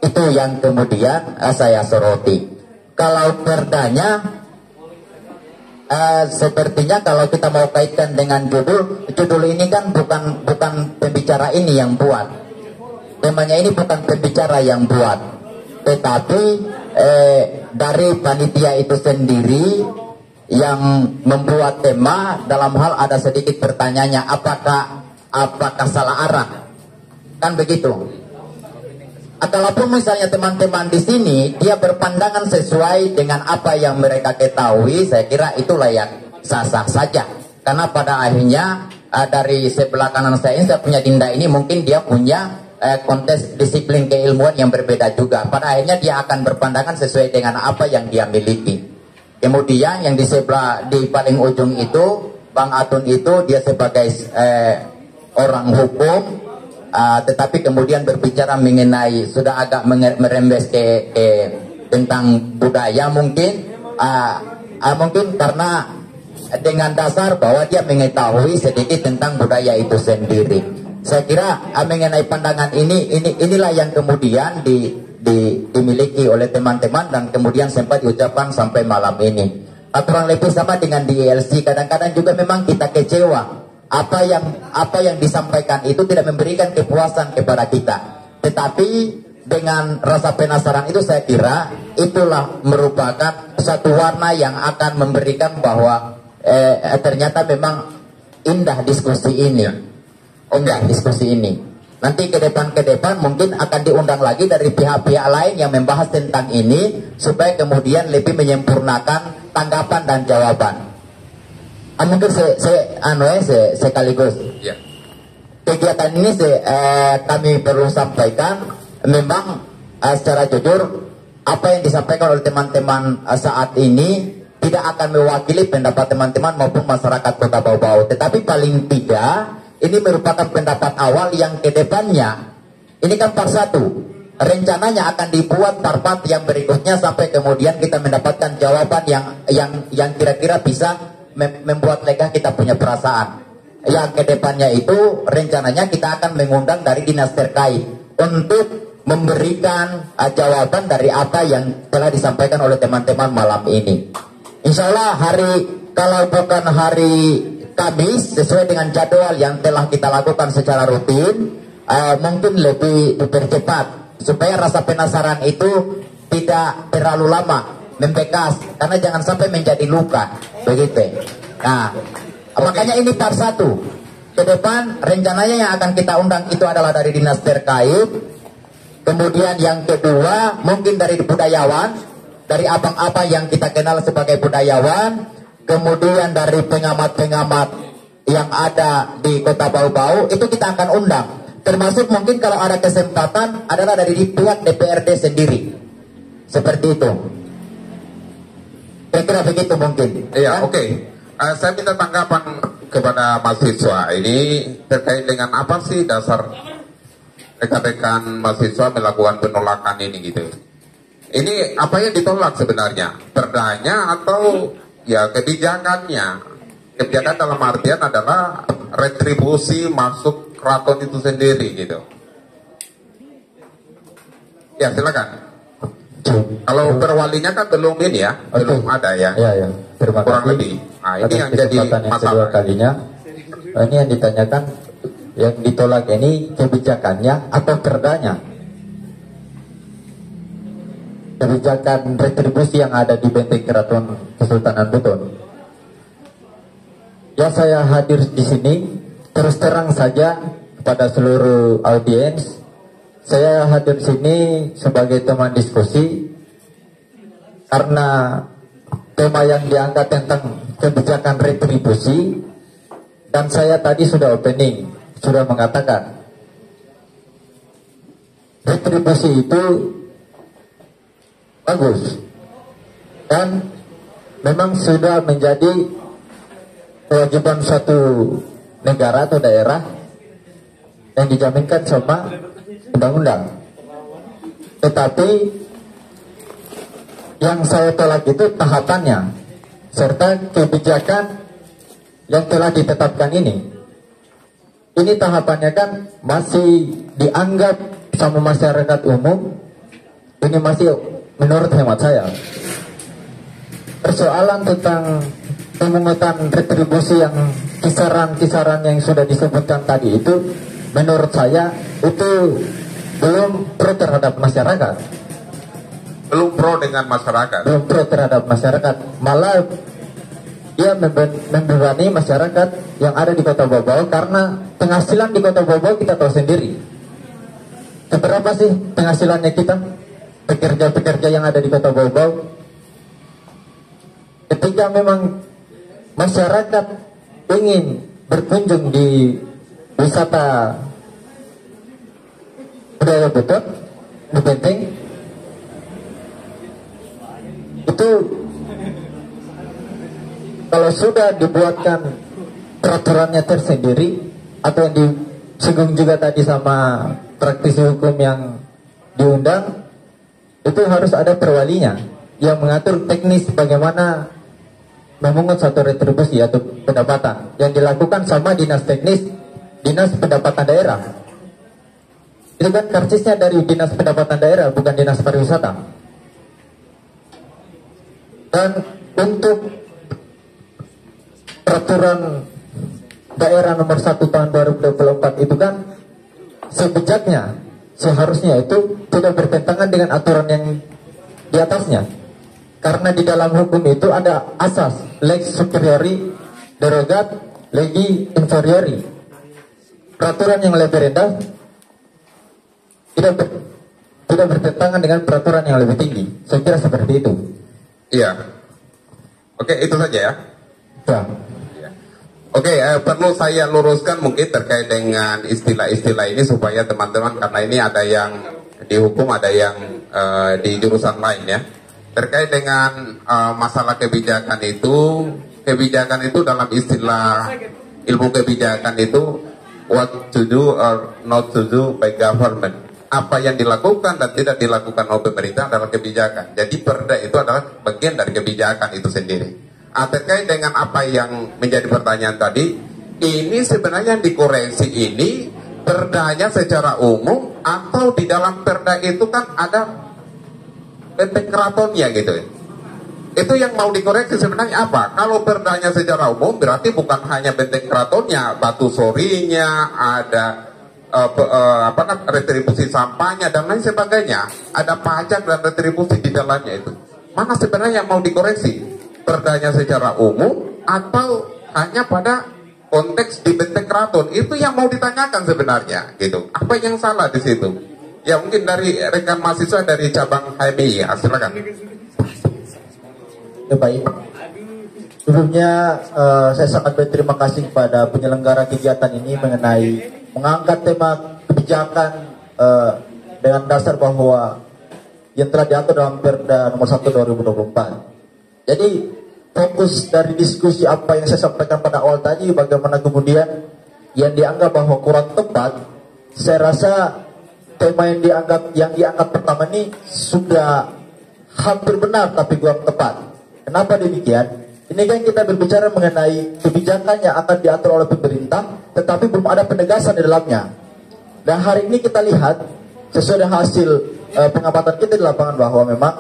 S2: Itu yang kemudian saya soroti. Kalau perdanya, sepertinya kalau kita mau kaitkan dengan judul ini kan bukan pembicara ini yang buat. Temanya ini bukan pembicara yang buat, tetapi dari panitia itu sendiri yang membuat tema. Dalam hal ada sedikit pertanyaannya, apakah salah arah, kan begitu. Kalaupun misalnya teman-teman di sini dia berpandangan sesuai dengan apa yang mereka ketahui, saya kira itu layak sah-sah saja. Karena pada akhirnya dari sebelah kanan saya punya Dinda ini mungkin dia punya kontes disiplin keilmuan yang berbeda juga. Pada akhirnya dia akan berpandangan sesuai dengan apa yang dia miliki. Kemudian yang di sebelah di paling ujung itu Bang Atun itu dia sebagai orang hukum, tetapi kemudian berbicara mengenai sudah agak merembes ke tentang budaya mungkin karena dengan dasar bahwa dia mengetahui sedikit tentang budaya itu sendiri. Saya kira mengenai pandangan inilah yang kemudian dimiliki oleh teman-teman dan kemudian sempat diucapkan sampai malam ini. Kurang lebih sama dengan di ILC, kadang-kadang juga memang kita kecewa apa yang disampaikan itu tidak memberikan kepuasan kepada kita. Tetapi dengan rasa penasaran itu, saya kira itulah merupakan satu warna yang akan memberikan bahwa ternyata memang indah diskusi ini. Indah diskusi ini. Nanti ke depan mungkin akan diundang lagi dari pihak-pihak lain yang membahas tentang ini supaya kemudian lebih menyempurnakan tanggapan dan jawaban. Mungkin saya sekaligus.
S1: Ya.
S2: Kegiatan ini kami perlu sampaikan, memang secara jujur apa yang disampaikan oleh teman-teman saat ini tidak akan mewakili pendapat teman-teman maupun masyarakat Kota Bau-Bau. Tetapi paling tidak ini merupakan pendapat awal yang kedepannya, ini kan part 1, rencananya akan dibuat part yang berikutnya sampai kemudian kita mendapatkan jawaban yang kira-kira bisa membuat lega kita punya perasaan. Yang kedepannya itu rencananya kita akan mengundang dari dinas terkait untuk memberikan jawaban dari apa yang telah disampaikan oleh teman-teman malam ini. Insya Allah kalau bukan hari Kamis sesuai dengan jadwal yang telah kita lakukan secara rutin, mungkin lebih dipercepat supaya rasa penasaran itu tidak terlalu lama membekas, karena jangan sampai menjadi luka begitu. Nah, makanya ini part 1. Ke depan rencananya yang akan kita undang itu adalah dari dinas terkait. Kemudian yang kedua mungkin dari budayawan, dari abang-abang yang kita kenal sebagai budayawan. Kemudian dari pengamat-pengamat yang ada di Kota Bau-Bau itu kita akan undang. Termasuk mungkin kalau ada kesempatan adalah dari pihak DPRD sendiri. Seperti itu. Kira-kira begitu mungkin.
S1: Iya, oke. Saya minta tanggapan kepada mahasiswa ini terkait dengan apa sih dasar rekan-rekan mahasiswa melakukan penolakan ini gitu. Ini apa yang ditolak sebenarnya? Perdanya atau ya kebijakannya? Kebijakan dalam artian adalah retribusi masuk keraton itu sendiri gitu. Ya silakan. Kalau berwalinya kan belum ini ya, belum ada ya.
S2: Ya. Terima
S1: kurang
S2: kasih.
S1: lebih. Nah, ini yang
S2: Atas
S1: jadi
S2: kesempatan yang kedua
S1: masalah.
S2: kalinya. Ini yang ditanyakan, yang ditolak ini kebijakannya atau perdanya? Kebijakan retribusi yang ada di Benteng Keraton Kesultanan Buton. Ya, saya hadir di sini terus terang saja kepada seluruh audiens. Saya hadir sini sebagai teman diskusi karena tema yang diangkat tentang kebijakan retribusi, dan saya tadi sudah opening, sudah mengatakan retribusi itu bagus dan memang sudah menjadi kewajiban suatu negara atau daerah yang dijaminkan sama undang-undang. Tetapi yang saya tolak itu tahapannya serta kebijakan yang telah ditetapkan ini. Ini tahapannya kan masih dianggap sama masyarakat umum, ini masih menurut hemat saya. Persoalan tentang pemungutan retribusi yang kisaran-kisaran yang sudah disebutkan tadi itu, menurut saya itu belum pro terhadap masyarakat.
S1: Belum pro dengan masyarakat.
S2: Belum pro terhadap masyarakat, malah dia membebani masyarakat yang ada di Kota Bau-Bau, karena penghasilan di Kota Bau-Bau kita tahu sendiri. Seberapa sih penghasilannya kita, pekerja-pekerja yang ada di Kota Bau-Bau? Ketika memang masyarakat ingin berkunjung di wisata budaya Buton di Benteng, itu kalau sudah dibuatkan peraturannya tersendiri atau yang disinggung juga tadi sama praktisi hukum yang diundang, itu harus ada perwalinya yang mengatur teknis bagaimana memungut satu retribusi atau pendapatan yang dilakukan sama dinas teknis, dinas pendapatan daerah. Itu kan karsisnya dari dinas pendapatan daerah, bukan dinas pariwisata. Dan untuk peraturan daerah nomor 1 tahun 2024 itu kan sebijaknya
S5: seharusnya itu tidak bertentangan dengan aturan yang di atasnya. Karena di dalam hukum itu ada asas lex superiori derogat legi inferiori. Peraturan yang lebih rendah tidak bertentangan dengan peraturan yang lebih tinggi. Saya kira seperti itu.
S1: Iya. Oke, itu saja ya.
S5: Ya.
S1: Oke, perlu saya luruskan mungkin terkait dengan istilah-istilah ini supaya teman-teman, karena ini ada yang di hukum, ada yang di jurusan lain ya. Terkait dengan masalah kebijakan itu dalam istilah ilmu kebijakan itu what to do or not to do by government. Apa yang dilakukan dan tidak dilakukan oleh pemerintah adalah kebijakan. Jadi perda itu adalah bagian dari kebijakan itu sendiri. Terkait dengan apa yang menjadi pertanyaan tadi, ini sebenarnya yang dikoreksi ini perdanya secara umum atau di dalam perda itu kan ada benteng keratonnya gitu ya. Itu yang mau dikoreksi sebenarnya apa? Kalau perdanya secara umum berarti bukan hanya benteng keratonnya, batu sorinya, ada retribusi sampahnya dan lain sebagainya, ada pajak dan retribusi di dalamnya itu. Mana sebenarnya yang mau dikoreksi? Perdanya secara umum atau hanya pada konteks di benteng keraton? Itu yang mau ditanyakan sebenarnya gitu. Apa yang salah di situ? Ya mungkin dari rekan mahasiswa dari cabang HMI ya, silakan.
S5: Ya baik. Sebelumnya saya sangat berterima kasih kepada penyelenggara kegiatan ini mengenai mengangkat tema kebijakan dengan dasar bahwa yang telah diatur dalam Perda nomor 1 2024. Jadi fokus dari diskusi apa yang saya sampaikan pada awal tadi, bagaimana kemudian yang dianggap bahwa kurang tepat, saya rasa tema yang dianggap pertama ini sudah hampir benar tapi kurang tepat. Kenapa demikian? Ini kan kita berbicara mengenai kebijakan yang akan diatur oleh pemerintah, tetapi belum ada penegasan di dalamnya. Dan hari ini kita lihat, sesuai dengan hasil pengamatan kita di lapangan bahwa memang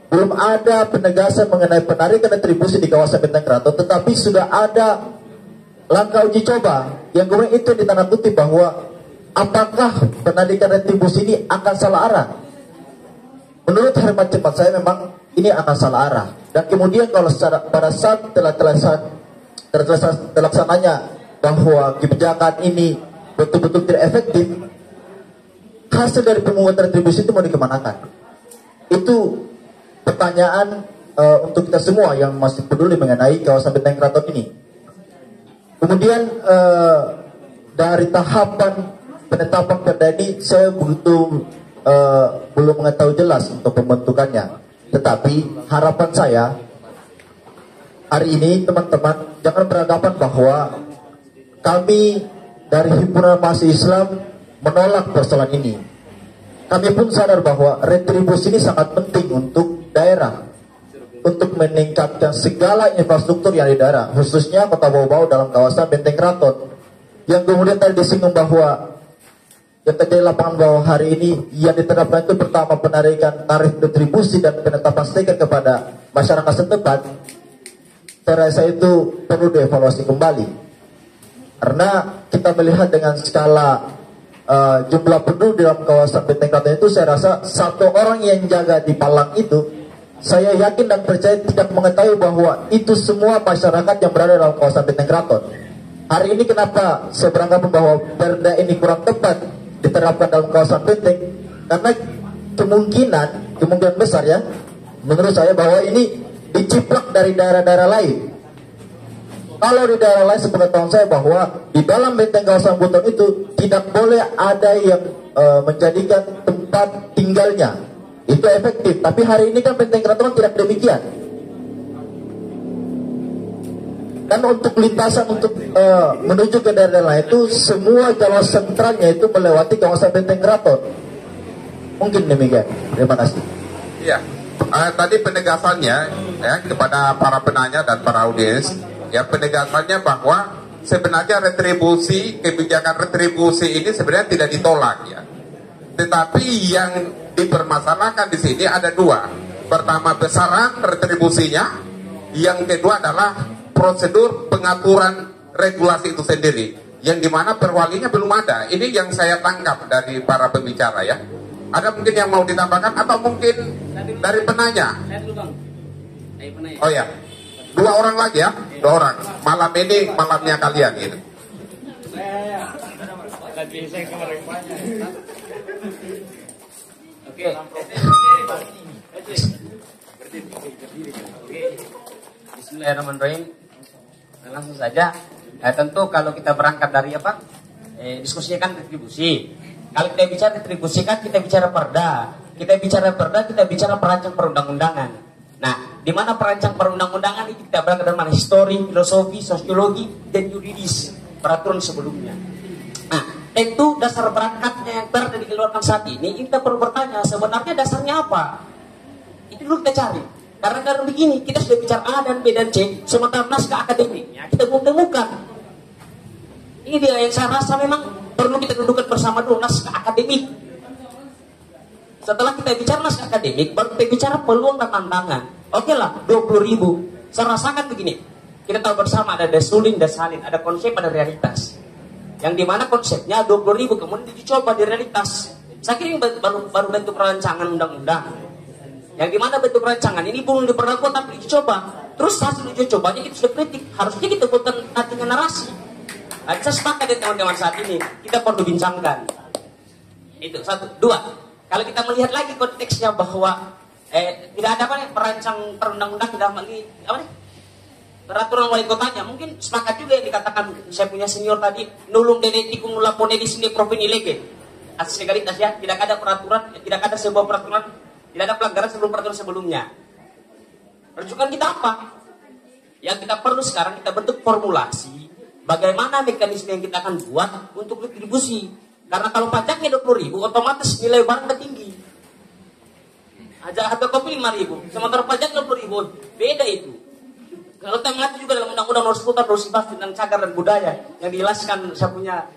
S5: belum ada penegasan mengenai penarikan retribusi di kawasan Benteng Keraton, tetapi sudah ada langkah uji coba yang kemudian itu ditandakuti bahwa apakah penarikan retribusi ini akan salah arah. Menurut hemat cepat saya memang ini akan salah arah. Dan kemudian kalau pada saat terlaksananya bahwa kebijakan ini betul-betul tidak efektif, hasil dari pemungutan retribusi itu mau dikemanakan? Itu pertanyaan untuk kita semua yang masih peduli mengenai kawasan Benteng Keraton ini. Kemudian dari tahapan penetapan perda ini saya belum mengetahui jelas untuk pembentukannya. Tetapi harapan saya hari ini teman-teman jangan beranggapan bahwa kami dari Himpunan Mahasiswa Islam menolak persoalan ini. Kami pun sadar bahwa retribusi ini sangat penting untuk daerah, untuk meningkatkan segala infrastruktur yang di daerah, khususnya Kota Bau-Bau dalam kawasan Benteng Keraton. Yang kemudian tadi disinggung bahwa yang terjadi lapangan bahwa hari ini yang diterapkan itu pertama penarikan tarif retribusi dan penetapan stiker kepada masyarakat setempat. Saya rasa itu perlu dievaluasi kembali, karena kita melihat dengan skala jumlah penduduk dalam kawasan Benteng Keraton itu, saya rasa satu orang yang jaga di palang itu, saya yakin dan percaya tidak mengetahui bahwa itu semua masyarakat yang berada dalam kawasan Benteng Keraton. Hari ini kenapa saya beranggapan bahwa perda ini kurang tepat diterapkan dalam kawasan Benteng? Karena kemungkinan besar ya, menurut saya bahwa ini diciplak dari daerah-daerah lain. Kalau di daerah lain sepengetahuan saya bahwa di dalam benteng kawasan Buton itu tidak boleh ada yang menjadikan tempat tinggalnya. Itu efektif. Tapi hari ini kan Benteng Keraton tidak demikian. Dan untuk lintasan untuk menuju ke daerah lain itu semua jalur sentralnya itu melewati kawasan Benteng Keraton. Mungkin demikian. Terima kasih.
S1: Iya. Tadi penegasannya ya kepada para penanya dan para audiens, ya penegasannya bahwa sebenarnya kebijakan retribusi ini sebenarnya tidak ditolak ya. Tetapi yang dipermasalahkan di sini ada dua. Pertama besaran retribusinya, yang kedua adalah prosedur pengaturan regulasi itu sendiri. yang dimana perwalinya belum ada. Ini yang saya tangkap dari para pembicara ya. Ada mungkin yang mau ditambahkan atau mungkin dari penanya? Oh ya, 2 orang lagi ya, 2 orang. Malam ini malamnya kalian gitu.
S8: Oke. Bismillahirrahmanirrahim. Langsung saja. Tentu kalau kita berangkat dari apa? Diskusinya kan retribusi. Kalau kita bicara retribusi kan kita bicara perda. Kita bicara perda, kita bicara perancang perundang-undangan. Nah, di mana perancang perundang-undangan ini kita berangkat dari mana? Histori, filosofi, sosiologi, dan yuridis peraturan sebelumnya. Nah, tentu dasar berangkatnya yang perda dikeluarkan saat ini, kita perlu bertanya sebenarnya dasarnya apa? Itu dulu kita cari. Karena begini, kita sudah bicara A dan B dan C, sementara naskah akademiknya kita belum temukan. Ini dia yang saya rasa memang perlu kita dudukkan bersama dulu, naskah akademik. Setelah kita bicara naskah akademik, baru kita bicara peluang dan tantangan. Oke lah, 20.000. Saya rasakan begini, kita tahu bersama ada desulin, desalin, ada konsep, ada realitas. Yang dimana konsepnya 20.000, kemudian dicoba di realitas. Saya kira ini baru bentuk rancangan undang-undang. Yang dimana bentuk rancangan ini belum diperlakukan tapi dicoba. Terus hasil uji cobanya kita sudah kritik. Harusnya kita buatkan artinya narasi. Nah, saya sepakat ya teman-teman saat ini. Kita perlu bincangkan. Itu 1, 2. Kalau kita melihat lagi konteksnya bahwa tidak ada perancang perundang-undang dalam ini peraturan wali kotanya. Mungkin sepakat juga yang dikatakan saya punya senior tadi, nulung denetikum nulapone di sini provini lege. Asas legalitas ya, tidak ada peraturan, tidak ada sebuah peraturan, tidak ada pelanggaran sebelum peraturan sebelumnya. Rujukan kita apa? Yang kita perlu sekarang kita bentuk formulasi bagaimana mekanisme yang kita akan buat untuk retribusi. Karena kalau pajaknya 20.000, otomatis nilai barang tinggi. Aja harga kopi 5.000, sementara pajak 20.000, beda itu. Kalau kita mengacu juga dalam undang-undang nomor 10 tahun 2011 tentang cagar dan budaya yang dijelaskan saya punya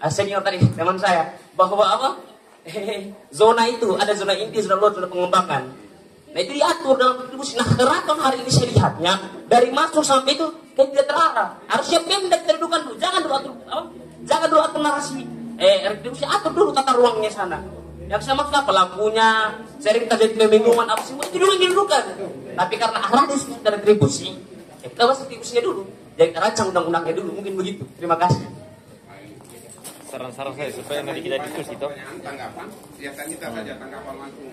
S8: senior tadi teman saya bahwa apa? Zona itu ada zona inti, zona luar, zona pengembangan. Nah itu diatur dalam retribusi. Nah keraton hari ini saya lihatnya dari masuk sampai itu kayak tidak terarah. Harusnya Pemda kita dudukan dulu, jangan dulu atur, jangan dulu atur narasi. Retribusi atur dulu tata ruangnya sana. Yang saya maksud apa? Lampunya, sering terjadi kebingungan apa semua itu dulu yang didudukan. Tapi karena arah diskusi dan retribusi, kita bahas retribusinya dulu. Jadi kita rancang undang-undangnya dulu, mungkin begitu. Terima kasih.
S9: Saran-saran saya supaya nanti kita diskusi toh.
S1: Tanggapan, ya kita saja tanggapan langsung.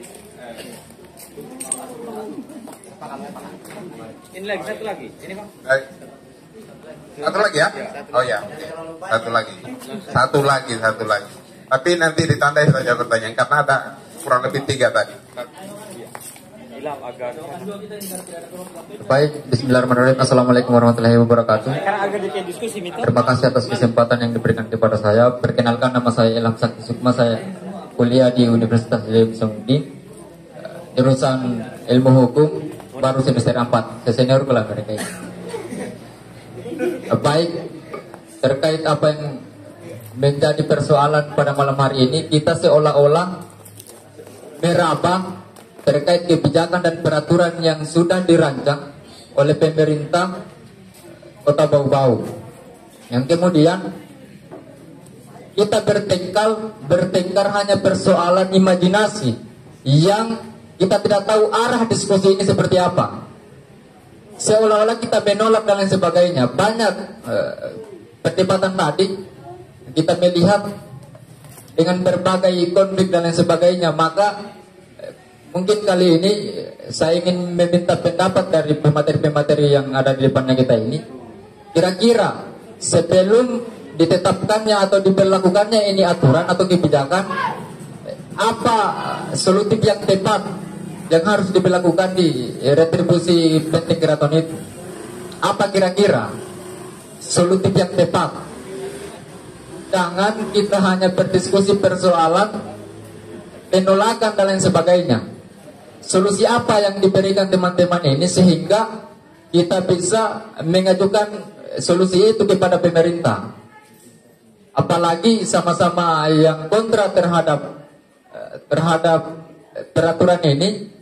S9: Ini lagi satu lagi. Ini Pak.
S1: Satu lagi ya? Oh ya. Satu lagi. Tapi nanti ditandai saja pertanyaan karena ada kurang lebih 3 tadi.
S10: Baik, bismillahirrahmanirrahim. Assalamualaikum warahmatullahi wabarakatuh. Terima kasih atas kesempatan yang diberikan kepada saya. Perkenalkan, nama saya Ilham Sakti Sukma. Saya kuliah di Universitas Saudi, jurusan Ilmu Hukum, baru semester 4. Saya senior pula mereka ini. Baik, terkait apa yang menjadi persoalan pada malam hari ini, kita seolah-olah meraba terkait kebijakan dan peraturan yang sudah dirancang oleh pemerintah Kota Bau-Bau, yang kemudian kita bertengkar hanya persoalan imajinasi yang kita tidak tahu arah diskusi ini seperti apa. Seolah-olah kita menolak dan lain sebagainya. Banyak perdebatan tadi kita melihat dengan berbagai konflik dan lain sebagainya. Maka mungkin kali ini saya ingin meminta pendapat dari pemateri-pemateri yang ada di depannya kita ini. Kira-kira sebelum ditetapkannya atau diberlakukannya ini aturan atau kebijakan, apa solutif yang tepat yang harus diberlakukan di retribusi benteng keraton itu? Apa kira-kira solutif yang tepat? Jangan kita hanya berdiskusi persoalan penolakan dan lain sebagainya. Solusi apa yang diberikan teman-teman ini sehingga kita bisa mengajukan solusi itu kepada pemerintah? Apalagi sama-sama yang kontra terhadap peraturan ini.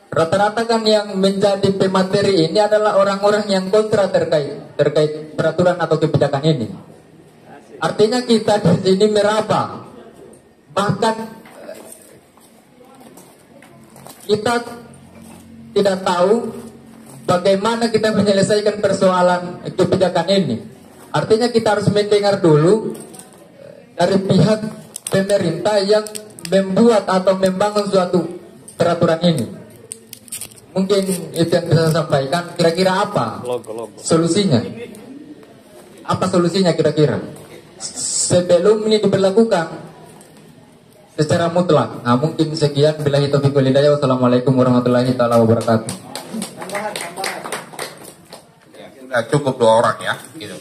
S10: Rata-rata kan yang menjadi pemateri ini adalah orang-orang yang kontra terkait peraturan atau kebijakan ini. Artinya kita di sini meraba. Bahkan kita tidak tahu bagaimana kita menyelesaikan persoalan kebijakan ini. Artinya kita harus mendengar dulu dari pihak pemerintah yang membuat atau membangun suatu peraturan ini. Mungkin itu yang bisa saya sampaikan. Kira-kira apa solusinya? Apa solusinya kira-kira? Sebelum ini diberlakukan secara mutlak. Nah, mungkin sekian. Billahi taufiq wal hidayah. Wassalamualaikum warahmatullahi taala wabarakatuh.
S1: Sudah cukup 2 orang ya, gitu.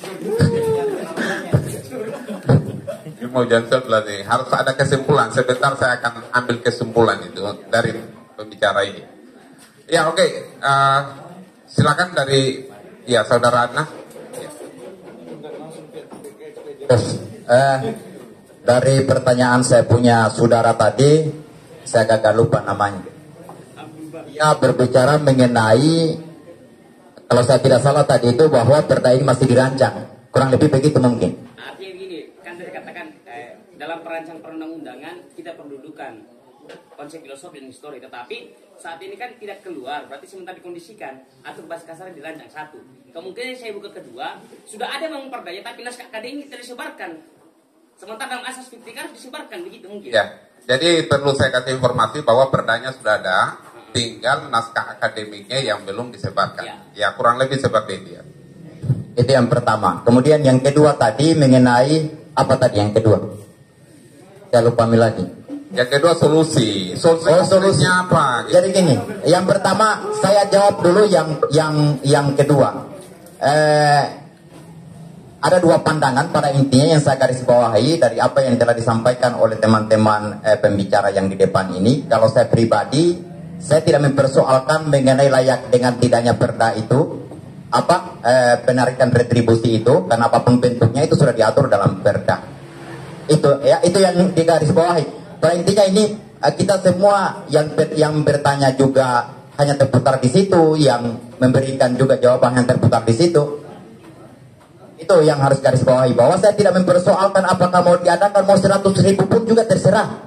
S1: Ini mau Johnson berarti harus ada kesimpulan. Sebentar saya akan ambil kesimpulan itu dari pembicara ini. Ya oke. Silakan dari saudara Adna.
S2: Dari pertanyaan saya punya saudara tadi, saya gagal lupa namanya. Dia berbicara mengenai, kalau saya tidak salah tadi itu, bahwa perda ini masih dirancang. Kurang lebih begitu mungkin.
S11: Artinya begini, kan tadi katakan dalam perancang perundang-undangan kita perdudukan konsep filosofi dan histori, tetapi saat ini kan tidak keluar, berarti sementara dikondisikan atau bahasa kasarnya dirancang. 1. Kemungkinan saya buka kedua, sudah ada memang perdanya tapi naskah akademik tidak disebarkan. Sementara dalam asas fikih harus disebarkan, begitu mungkin.
S1: Ya, jadi perlu saya kasih informasi bahwa perdanya sudah ada, tinggal naskah akademiknya yang belum disebarkan. Ya kurang lebih seperti itu ya.
S2: Itu yang pertama. Kemudian yang kedua tadi mengenai apa tadi yang kedua? Saya lupa lagi.
S1: Yang kedua solusi. Solusinya apa? Gitu.
S2: Jadi gini, yang pertama saya jawab dulu yang kedua. Ada 2 pandangan pada intinya yang saya garis bawahi dari apa yang telah disampaikan oleh teman-teman pembicara yang di depan ini. Kalau saya pribadi, saya tidak mempersoalkan mengenai layak dengan tidaknya perda itu, penarikan retribusi itu, karena apapun bentuknya itu sudah diatur dalam perda. Itu yang digaris bawahi. Pada intinya ini kita semua yang bertanya juga hanya terputar di situ, yang memberikan juga jawaban yang terputar di situ. Itu yang harus garis bawahi, bahwa saya tidak mempersoalkan apakah mau diadakan, mau 100.000 pun juga terserah,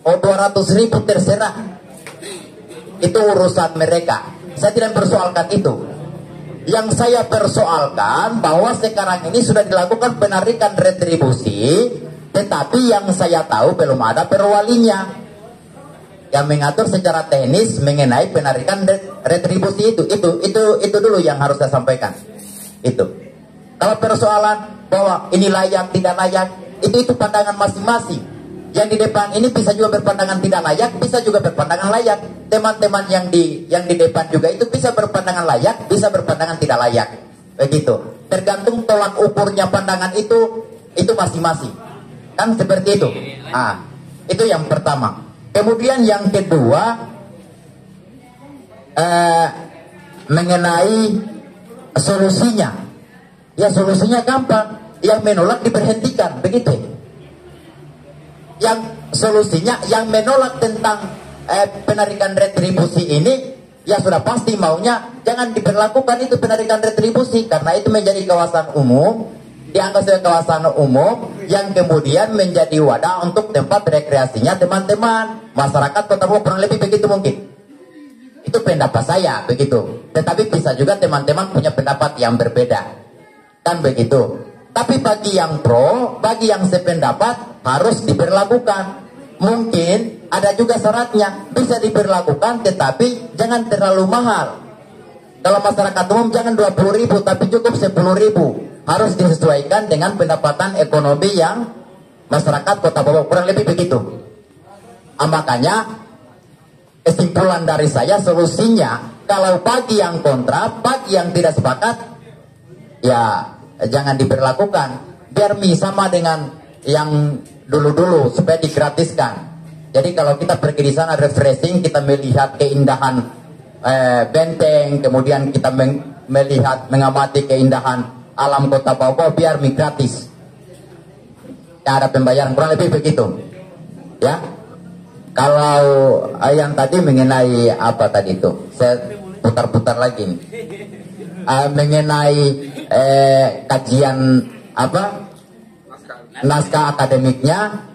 S2: mau 200.000 terserah, itu urusan mereka. Saya tidak mempersoalkan itu. Yang saya persoalkan bahwa sekarang ini sudah dilakukan penarikan retribusi, tetapi yang saya tahu belum ada perwalinya yang mengatur secara teknis mengenai penarikan retribusi itu. Itu dulu yang harus saya sampaikan. Itu. Kalau persoalan bahwa ini layak tidak layak, itu pandangan masing-masing. Yang di depan ini bisa juga berpandangan tidak layak, bisa juga berpandangan layak. Teman-teman yang di depan juga itu bisa berpandangan layak, bisa berpandangan tidak layak. Begitu. Tergantung tolak ukurnya pandangan itu masing-masing. Kan seperti itu. Itu yang pertama. Kemudian yang kedua, mengenai solusinya. Ya solusinya gampang. Yang menolak diberhentikan, begitu. Yang solusinya yang menolak tentang penarikan retribusi ini, ya sudah pasti maunya jangan diberlakukan itu penarikan retribusi, karena itu menjadi kawasan umum, dianggap sebagai kawasan umum yang kemudian menjadi wadah untuk tempat rekreasinya teman-teman masyarakat Kota Bogor, kurang lebih begitu mungkin. Itu pendapat saya begitu. Tetapi bisa juga teman-teman punya pendapat yang berbeda. Kan begitu. Tapi bagi yang pro, bagi yang sependapat harus diberlakukan. Mungkin ada juga syaratnya, bisa diberlakukan tetapi jangan terlalu mahal. Kalau masyarakat umum jangan 20.000 tapi cukup 10.000. Harus disesuaikan dengan pendapatan ekonomi yang masyarakat Kota Bogor, kurang lebih begitu. Makanya kesimpulan dari saya, solusinya kalau bagi yang kontra, bagi yang tidak sepakat, ya jangan diberlakukan. Biar sama dengan yang dulu-dulu supaya digratiskan. Jadi kalau kita pergi di sana refreshing, kita melihat keindahan benteng, kemudian kita melihat mengamati keindahan alam Kota Bogor, biar gratis. Tidak ada pembayaran, kurang lebih begitu. Ya. Kalau yang tadi mengenai apa tadi itu, saya putar-putar lagi nih. Mengenai kajian apa naskah akademiknya,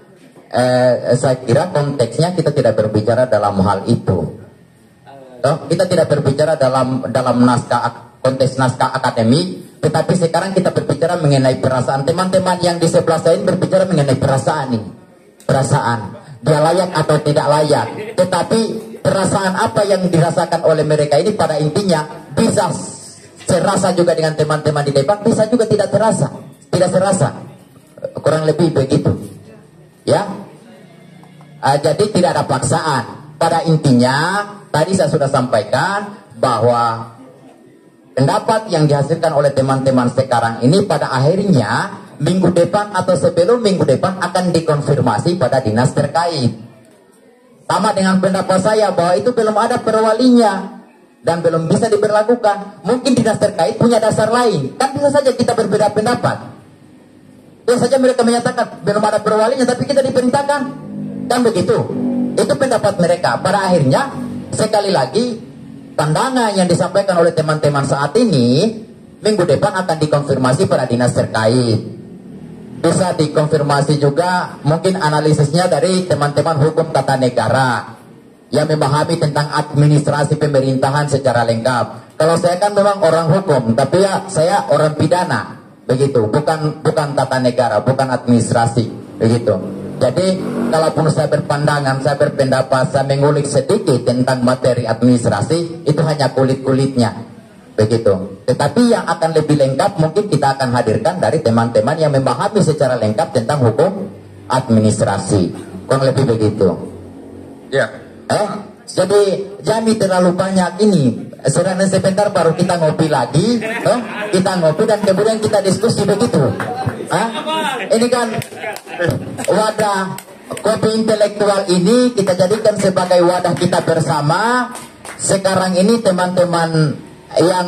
S2: saya kira konteksnya kita tidak berbicara dalam hal itu. Kita tidak berbicara dalam konteks naskah akademik, tetapi sekarang kita berbicara mengenai perasaan. Teman-teman yang di sebelah saya ini berbicara mengenai perasaan ini. Perasaan, dia layak atau tidak layak. Tetapi perasaan apa yang dirasakan oleh mereka ini pada intinya bisa serasa juga dengan teman-teman di depan, bisa juga tidak serasa. Kurang lebih begitu. Ya. Jadi tidak ada paksaan. Pada intinya tadi saya sudah sampaikan bahwa pendapat yang dihasilkan oleh teman-teman sekarang ini pada akhirnya minggu depan atau sebelum minggu depan akan dikonfirmasi pada dinas terkait. Sama dengan pendapat saya bahwa itu belum ada perwalinya dan belum bisa diberlakukan. Mungkin dinas terkait punya dasar lain. Kan bisa saja kita berbeda pendapat. Bisa saja mereka menyatakan belum ada perwalinya tapi kita diperintahkan. Kan begitu. Itu pendapat mereka. Pada akhirnya sekali lagi pandangan yang disampaikan oleh teman-teman saat ini minggu depan akan dikonfirmasi pada dinas terkait. Bisa dikonfirmasi juga mungkin analisisnya dari teman-teman hukum tata negara yang memahami tentang administrasi pemerintahan secara lengkap. Kalau saya kan memang orang hukum, tapi ya saya orang pidana, begitu. Bukan tata negara, bukan administrasi, begitu. Jadi, kalaupun saya berpandangan, saya berpendapat, saya mengulik sedikit tentang materi administrasi, itu hanya kulit-kulitnya. Begitu. Tetapi yang akan lebih lengkap mungkin kita akan hadirkan dari teman-teman yang memahami secara lengkap tentang hukum administrasi. Kurang lebih begitu.
S1: Ya.
S2: Jadi, jangan terlalu banyak ini. Sebentar baru kita ngopi lagi. Kita ngopi dan kemudian kita diskusi begitu. Ini kan wadah kopi intelektual ini kita jadikan sebagai wadah kita bersama. Sekarang ini teman-teman yang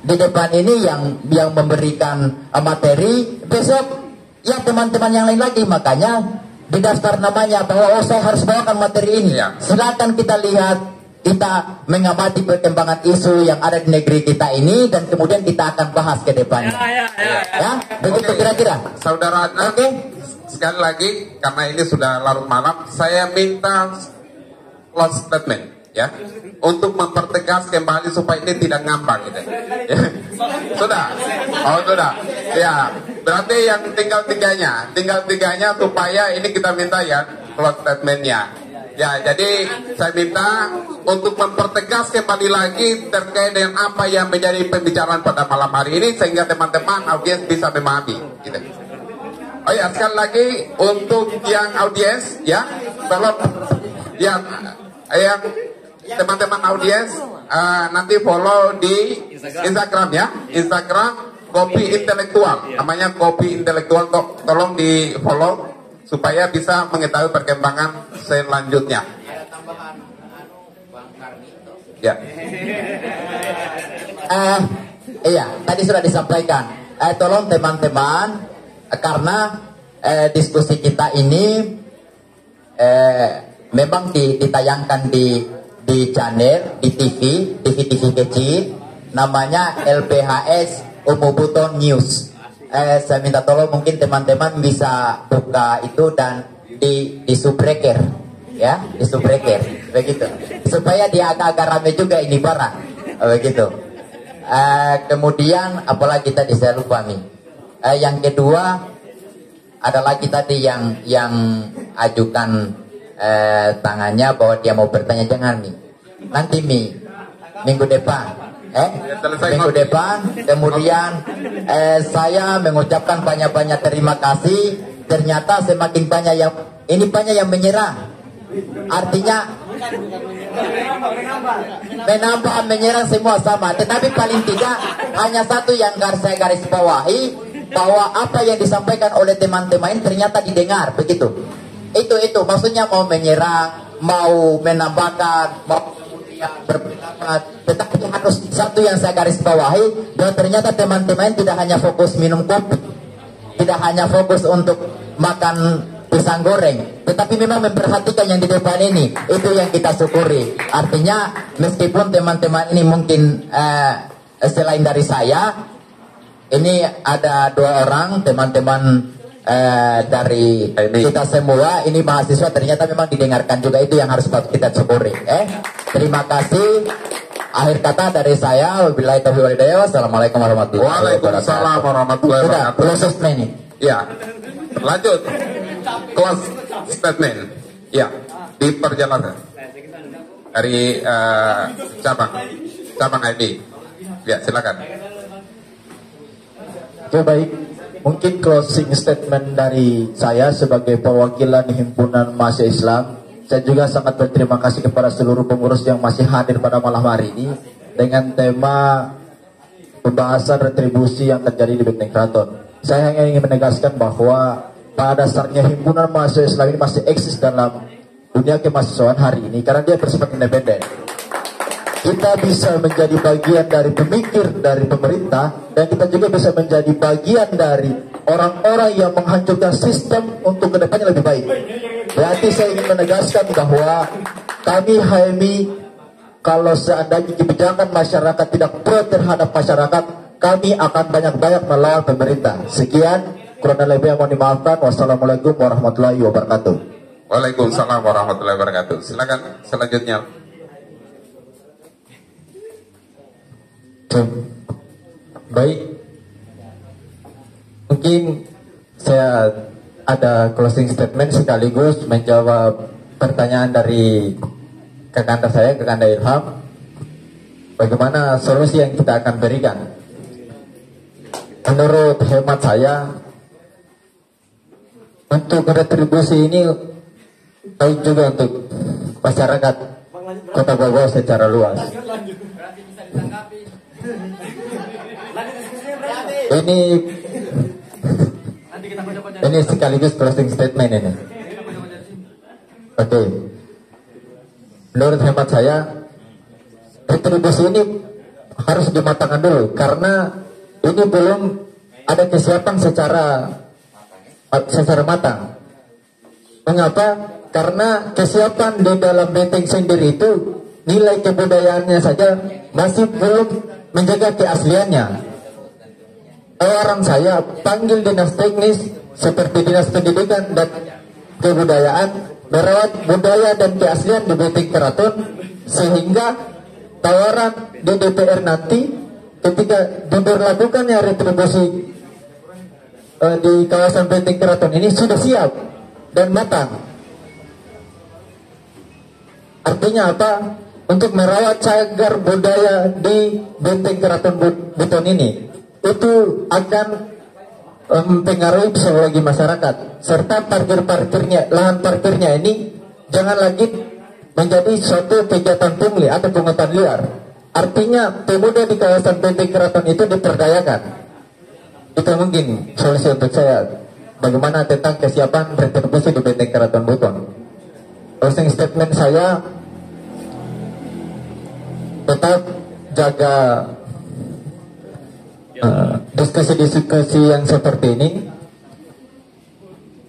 S2: di depan ini yang memberikan materi, besok ya teman-teman yang lain lagi, makanya di daftar namanya bahwa saya harus bawakan materi ini. Silakan kita lihat, kita mengamati perkembangan isu yang ada di negeri kita ini dan kemudian kita akan bahas ke depannya. Ya, begitu kira-kira.
S1: Saudara Adnan, sekali lagi karena ini sudah larut malam, saya minta close statement ya untuk mempertegas kembali supaya ini tidak ngambang gitu. Ya. Sudah. Oh, sudah. Ya, berarti yang tinggal tiganya supaya ini kita minta ya close statementnya. Ya, jadi saya minta untuk mempertegas kembali lagi terkait dengan apa yang menjadi pembicaraan pada malam hari ini sehingga teman-teman audiens bisa memahami. Gitu. Oh ya, sekali lagi untuk yang audiens ya, kalau yang teman-teman audiens nanti follow di Instagram ya, Instagram Kopi Intelektual, namanya Kopi Intelektual, tolong di follow supaya bisa mengetahui perkembangan selanjutnya. Ya.
S2: Iya, tadi sudah disampaikan. Tolong teman-teman, karena diskusi kita ini memang ditayangkan di channel, di TV kecil, namanya LPHS Umubuto News. Saya minta tolong mungkin teman-teman bisa buka itu dan di subbreaker ya, di subbreaker begitu supaya dia agak-agak rame juga ini barang begitu. Kemudian apalagi tadi saya lupa nih. Yang kedua ada lagi tadi yang ajukan tangannya bahwa dia mau bertanya, jangan nih nanti minggu depan. Minggu depan kemudian saya mengucapkan banyak-banyak terima kasih. Ternyata semakin banyak yang menyerang, artinya menyerang semua sama. Tetapi paling tidak hanya satu yang saya garis bawahi, bahwa apa yang disampaikan oleh teman-teman ternyata didengar begitu. Itu maksudnya mau menyerang, mau menambahkan, mau berpendapat, tetapi harus satu yang saya garis bawahi, bahwa ternyata teman-teman tidak hanya fokus minum kopi, tidak hanya fokus untuk makan pisang goreng, tetapi memang memperhatikan yang di depan ini. Itu yang kita syukuri. Artinya meskipun teman-teman ini mungkin selain dari saya, ini ada 2 orang teman-teman dari kita semua ini mahasiswa ternyata memang didengarkan juga, itu yang harus kita syukuri. Terima kasih. Akhir kata dari saya, wabillahi taufiq wal hidayah. Wassalamualaikum warahmatullahi wabarakatuh.
S1: Waalaikumsalam warahmatullahi wabarakatuh.
S2: Close statement.
S1: Ya, lanjut. Close statement. Ya, diperjelas dari cabang ID. Ya, silakan.
S5: Oke, baik. Mungkin closing statement dari saya sebagai perwakilan Himpunan Mahasiswa Islam. Saya juga sangat berterima kasih kepada seluruh pengurus yang masih hadir pada malam hari ini dengan tema pembahasan retribusi yang terjadi di Benteng Keraton. Saya hanya ingin menegaskan bahwa pada dasarnya Himpunan Mahasiswa Islam ini masih eksis dalam dunia kemahasiswaan hari ini karena dia bersifat independen. Kita bisa menjadi bagian dari pemikir dari pemerintah, dan kita juga bisa menjadi bagian dari orang-orang yang menghancurkan sistem untuk kedepannya lebih baik. Berarti saya ingin menegaskan bahwa kami HMI, kalau seandainya kebijakan masyarakat tidak pro terhadap masyarakat, kami akan banyak-banyak melawan pemerintah. Sekian, kurang lebih yang mohon dimaafkan. Wassalamualaikum warahmatullahi wabarakatuh.
S1: Waalaikumsalam warahmatullahi wabarakatuh. Silakan selanjutnya.
S10: Baik, mungkin saya ada closing statement sekaligus menjawab pertanyaan dari Kakanda saya, Kakanda Ilham. Bagaimana solusi yang kita akan berikan? Menurut hemat saya, untuk retribusi ini baik juga untuk masyarakat Kota Bogor secara luas. Ini sekaligus closing statement ini. Oke. Menurut hemat saya, retribusi ini harus dimatangkan dulu karena ini belum ada kesiapan secara matang. Mengapa? Karena kesiapan di dalam benteng sendiri itu nilai kebudayaannya saja masih belum menjaga keasliannya. Orang saya panggil dinas teknis seperti dinas pendidikan dan kebudayaan merawat budaya dan keaslian di benteng keraton, sehingga tawaran di DPR nanti ketika diberlakukannya retribusi di kawasan benteng keraton ini sudah siap dan matang. Artinya apa? Untuk merawat cagar budaya di benteng keraton Buton ini, itu akan mempengaruhi psikologi masyarakat, serta parkirnya, lahan parkirnya ini jangan lagi menjadi suatu kegiatan pungli atau pungutan liar. Artinya pemuda di kawasan benteng keraton itu diperdayakan. Itu mungkin solusi untuk saya. Bagaimana tentang kesiapan retribusi di benteng keraton Buton. Closing statement saya, tetap jaga diskusi-diskusi yang seperti ini.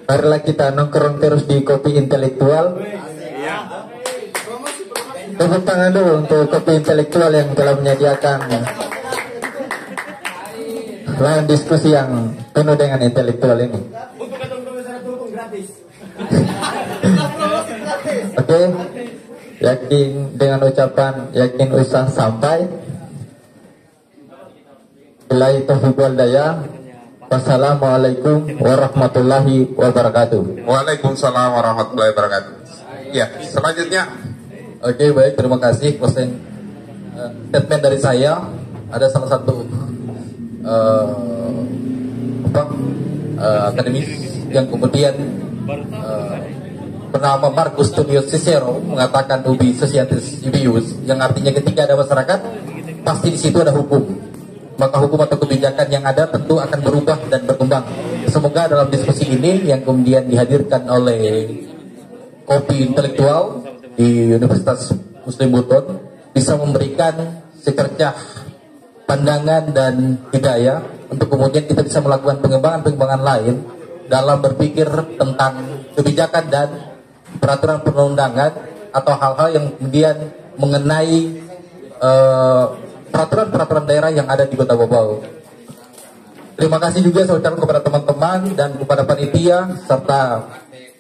S10: Marilah kita nongkrong terus di Kopi Intelektual. Tepuk tangan dulu untuk Kopi Intelektual yang telah menyediakan lain diskusi yang penuh dengan intelektual ini. Oke, yakin dengan ucapan yakin usah sampai. Billahi taufiq wal hidayah. Wassalamualaikum warahmatullahi wabarakatuh.
S1: Waalaikumsalam warahmatullahi wabarakatuh. Ya, selanjutnya.
S10: Oke, baik, terima kasih. Closing statement dari saya, ada salah satu akademis yang kemudian bernama Marcus Tullius Cicero mengatakan ubi societas ius, yang artinya ketika ada masyarakat pasti di situ ada hukum, maka hukum atau kebijakan yang ada tentu akan berubah dan berkembang. Semoga dalam diskusi ini yang kemudian dihadirkan oleh Kopi Intelektual di Universitas Muslim Buton bisa memberikan secercah pandangan dan hidayah untuk kemudian kita bisa melakukan pengembangan-pengembangan lain dalam berpikir tentang kebijakan dan peraturan perundangan atau hal-hal yang kemudian mengenai peraturan-peraturan daerah yang ada di Kota Bau. Terima kasih juga saya ucapkan kepada teman-teman dan kepada panitia serta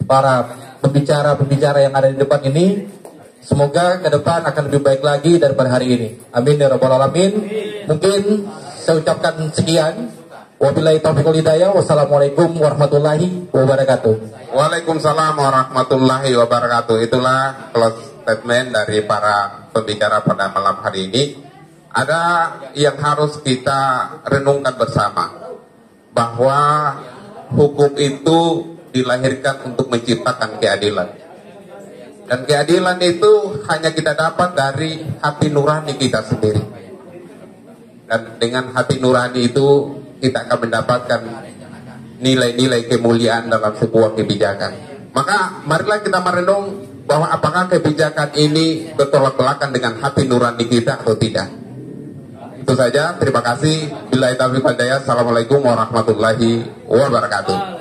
S10: para pembicara-pembicara yang ada di depan ini. Semoga ke depan akan lebih baik lagi daripada hari ini. Amin ya rabbal alamin. Mungkin saya ucapkan sekian. Wabillahi taufiq wal hidayah. Wassalamualaikum warahmatullahi wabarakatuh.
S1: Waalaikumsalam warahmatullahi wabarakatuh. Itulah close statement dari para pembicara pada malam hari ini. Ada yang harus kita renungkan bersama, bahwa hukum itu dilahirkan untuk menciptakan keadilan. Dan keadilan itu hanya kita dapat dari hati nurani kita sendiri. Dan dengan hati nurani itu kita akan mendapatkan nilai-nilai kemuliaan dalam sebuah kebijakan. Maka marilah kita merenung bahwa apakah kebijakan ini bertolak belakang dengan hati nurani kita atau tidak. Itu saja, terima kasih. Billahi taufiq wal hidayah. Assalamualaikum warahmatullahi wabarakatuh.